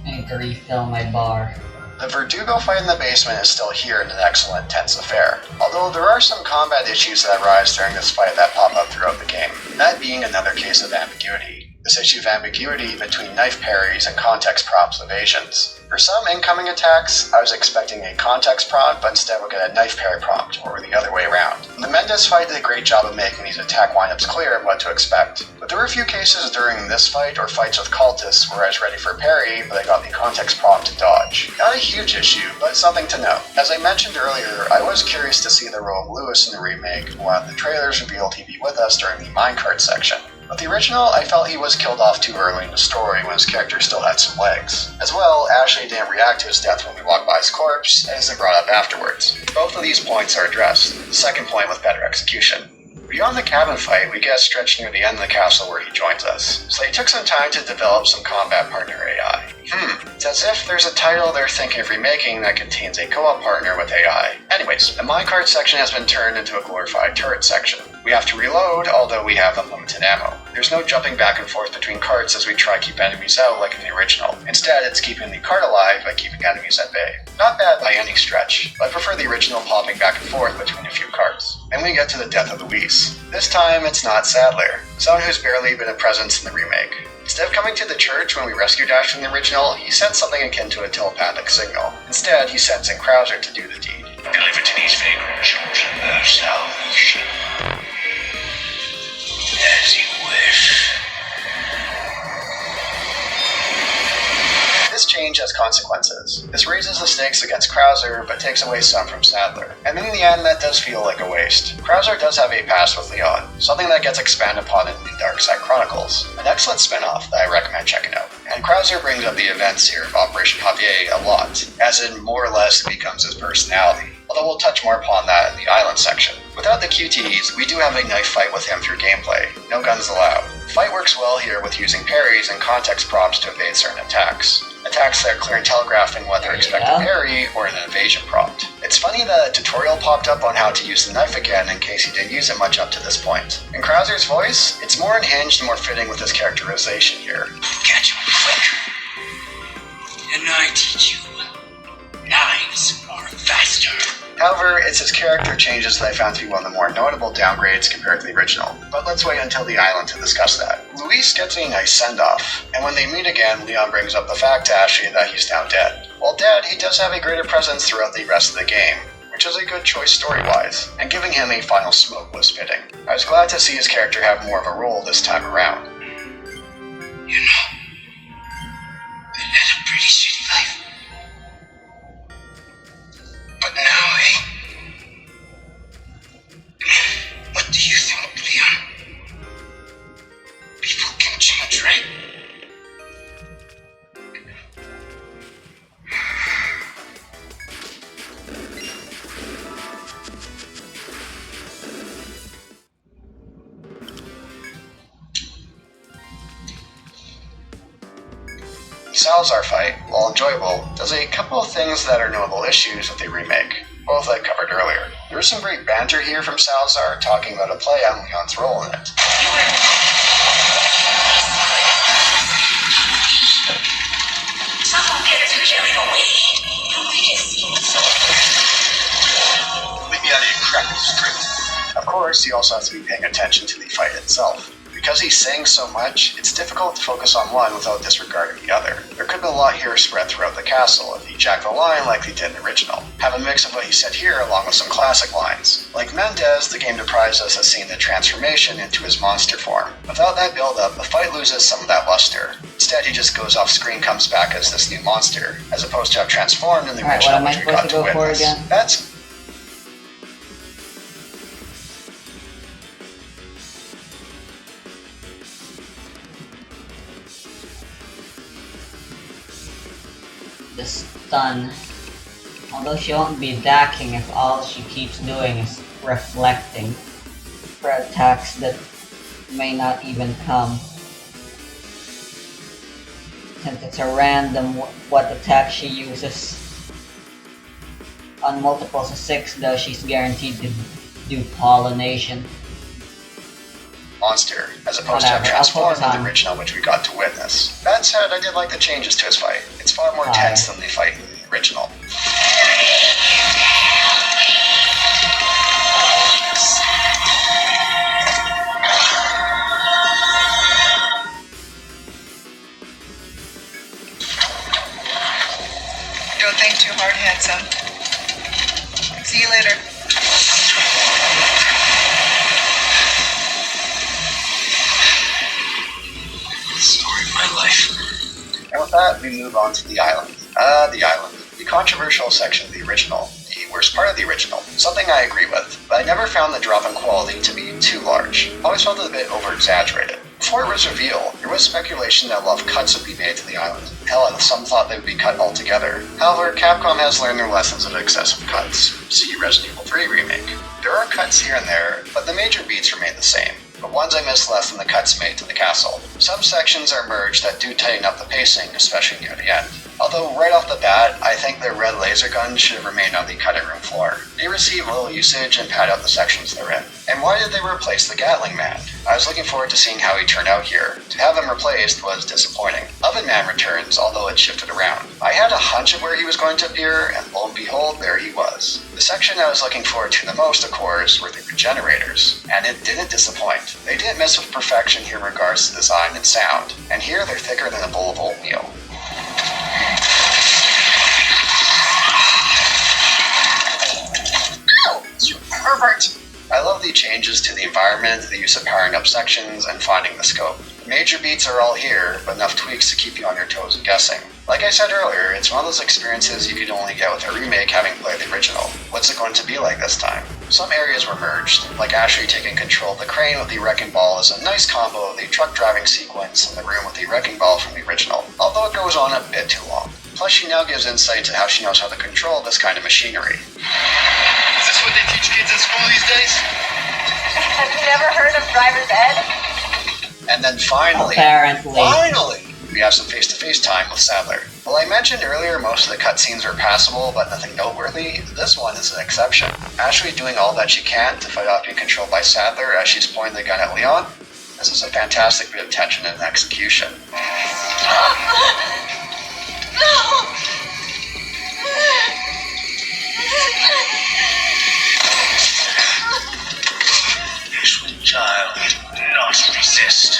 I need to refill my bar. The Verdugo fight in the basement is still here in an excellent, tense affair, although there are some combat issues that arise during this fight that pop up throughout the game, that being another case of ambiguity. This issue of ambiguity between knife parries and context prompts evasions. For some incoming attacks, I was expecting a context prompt, but instead we'll get a knife parry prompt, or the other way around. The Mendes fight did a great job of making these attack windups clear of what to expect, but there were a few cases during this fight or fights with cultists where I was ready for parry, but I got the context prompt to dodge. Not a huge issue, but something to note. As I mentioned earlier, I was curious to see the role of Lewis in the remake, and one of the trailers revealed he'd be with us during the minecart section. With the original, I felt he was killed off too early in the story when his character still had some legs. As well, Ashley didn't react to his death when we walked by his corpse, and isn't brought up afterwards. Both of these points are addressed, the second point with better execution. Beyond the cabin fight, we get a stretch near the end of the castle where he joins us, so they took some time to develop some combat partner AI. It's as if there's a title they're thinking of remaking that contains a co-op partner with AI. Anyways, the minecart section has been turned into a glorified turret section. We have to reload, although we have unlimited ammo. There's no jumping back and forth between carts as we try to keep enemies out like in the original. Instead, it's keeping the cart alive by keeping enemies at bay. Not bad by any stretch, but I prefer the original popping back and forth between a few carts. And we get to the death of Luis. This time, it's not Sadler, someone who's barely been a presence in the remake. Instead of coming to the church when we rescued Ash from the original, he sent something akin to a telepathic signal. Instead, he sends in Krauser to do the deed. Deliver to these vagrant children their salvation. As you wish. This change has consequences. This raises the stakes against Krauser, but takes away some from Sadler. And in the end, that does feel like a waste. Krauser does have a past with Leon, something that gets expanded upon in the Dark Side Chronicles, an excellent spin-off that I recommend checking out. And Krauser brings up the events here of Operation Javier a lot, as in more or less it becomes his personality, although we'll touch more upon that in the island section. Without the QTEs, we do have a knife fight with him through gameplay, no guns allowed. The fight works well here with using parries and context prompts to evade certain attacks. Attacks that are clear and telegraphing whether expect a parry or an evasion prompt. It's funny that a tutorial popped up on how to use the knife again in case he didn't use it much up to this point. In Krauser's voice, it's more unhinged and more fitting with his characterization here. Catch him quick. And I teach you. Knives are faster. However, it's his character changes that I found to be one of the more notable downgrades compared to the original. But let's wait until the island to discuss that. Luis gets a nice send-off, and when they meet again, Leon brings up the fact to Ashley that he's now dead. While dead, he does have a greater presence throughout the rest of the game, which is a good choice story-wise, and giving him a final smoke was fitting. I was glad to see his character have more of a role this time around. You know, they led a pretty shitty life. But now, what do you think, Leon? People can change, right? The Salazar fight, while enjoyable, does a couple of things that are notable issues with the remake, both I covered earlier. There was some great banter here from Salazar, talking about a play on Leon's role in it. Leave me out of your crappy script. Of course, he also has to be paying attention to the fight itself. Because he's saying so much, it's difficult to focus on one without disregarding the other. There could be a lot here spread throughout the castle if he jacked the line like he did in the original. Have a mix of what he said here along with some classic lines. Like Mendez, the game deprives us of seeing the transformation into his monster form. Without that build-up, the fight loses some of that luster. Instead, he just goes off screen, comes back as this new monster, as opposed to have transformed in the original, which we got to witness. That's the stun. Although she won't be dacking if all she keeps doing is reflecting for attacks that may not even come. Since it's a random what attack she uses. On multiples of 6 though, she's guaranteed to do pollination. Monster, as opposed to have transformed in the original, which we got to witness. That said, I did like the changes to his fight. It's far more tense than the fight in the original. Don't think too hard, handsome. See you later. Story of my life. And with that, we move on to the island. The island. The controversial section of the original. The worst part of the original. Something I agree with, but I never found the drop in quality to be too large. Always felt it a bit over-exaggerated. Before it was revealed, there was speculation that a lot of cuts would be made to the island. Hell, some thought they would be cut altogether. However, Capcom has learned their lessons of excessive cuts. See Resident Evil 3 Remake. There are cuts here and there, but the major beats remain the same. The ones I miss less than the cuts made to the castle. Some sections are merged that do tighten up the pacing, especially near the end. Although right off the bat, I think the red laser guns should have remained on the cutting room floor. They receive little usage and pad out the sections they're in. And why did they replace the Gatling Man? I was looking forward to seeing how he turned out here. To have him replaced was disappointing. Oven Man returns, although it shifted around. I had a hunch of where he was going to appear, and lo and behold, there he was. The section I was looking forward to the most, of course, were the regenerators. And it didn't disappoint. They didn't miss with perfection here in regards to design and sound. And here they're thicker than a bowl of oatmeal. Ow! You pervert! I love the changes to the environment, the use of powering up sections, and finding the scope. The major beats are all here, but enough tweaks to keep you on your toes and guessing. Like I said earlier, it's one of those experiences you could only get with a remake having played the original. What's it going to be like this time? Some areas were merged, like Ashley taking control of the crane with the Wrecking Ball is a nice combo of the truck driving sequence and the room with the Wrecking Ball from the original, although it goes on a bit too long. Plus she now gives insight to how she knows how to control this kind of machinery. Is this what they teach kids in school these days? Have you never heard of driver's ed? And then finally, we have some face-to-face time with Sadler. While I mentioned earlier most of the cutscenes were passable but nothing noteworthy, this one is an exception. Ashley doing all that she can to fight off being controlled by Sadler as she's pointing the gun at Leon. This is a fantastic bit of tension and execution. Sweet child, not resist.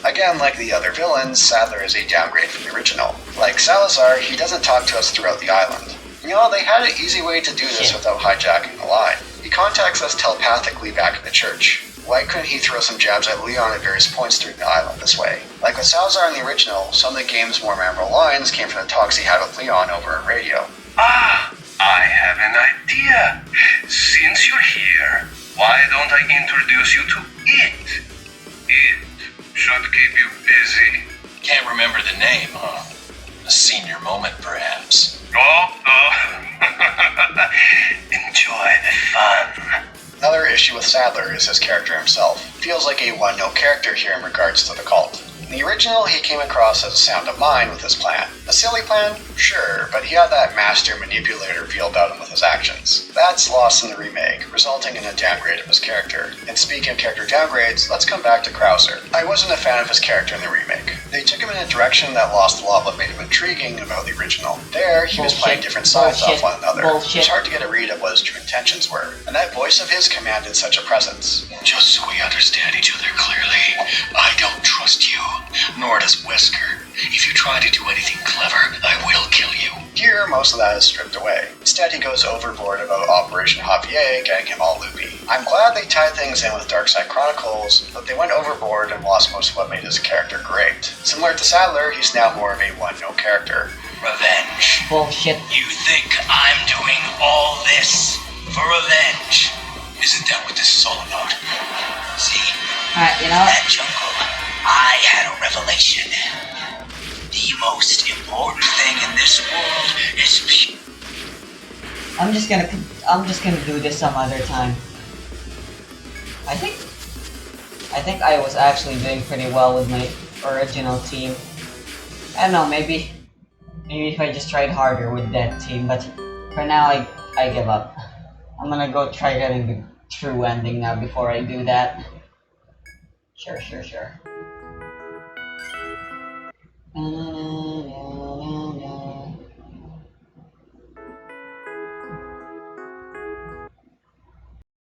Again, like the other villains, Sadler is a downgrade from the original. Like Salazar, he doesn't talk to us throughout the island. You know, they had an easy way to do this without hijacking the line. He contacts us telepathically back in the church. Why couldn't he throw some jabs at Leon at various points through the island this way? Like with Salazar in the original, some of the game's more memorable lines came from the talks he had with Leon over a radio. Ah, I have an idea. Since you're here, why don't I introduce you to it? It should keep you busy. Can't remember the name, huh? A senior moment, perhaps. Oh. Enjoy the fun. Another issue with Sadler is his character himself. Feels like a one-note character here in regards to the cult. In the original, he came across as a sound of mind with his plan. A silly plan? Sure, but he had that master manipulator feel about him with his actions. That's lost in the remake, resulting in a downgrade of his character. And speaking of character downgrades, let's come back to Krauser. I wasn't a fan of his character in the remake. They took him in a direction that lost a lot of what made him intriguing about the original. There, he was playing different sides off one another. It's hard to get a read of what his true intentions were. And that voice of his commanded such a presence. Just so we understand each other clearly, I don't trust you, nor does Wesker. If you try to do anything clever, I will kill you. Here, most of that is stripped away. Instead, he goes overboard about Operation Javier getting him all loopy. I'm glad they tied things in with Darkside Chronicles, but they went overboard and lost most of what made his character great. Similar to Sadler, he's now more of a one-note character. Revenge. Bullshit. You think I'm doing all this for revenge? Isn't that what this is all about? See? Alright, you know what? That jungle, I had a revelation. The most important thing in this world is peace. I'm just gonna do this some other time. I think I was actually doing pretty well with my original team. I don't know, maybe if I just tried harder with that team, but for now I give up. I'm gonna go try getting the true ending now before I do that. Sure.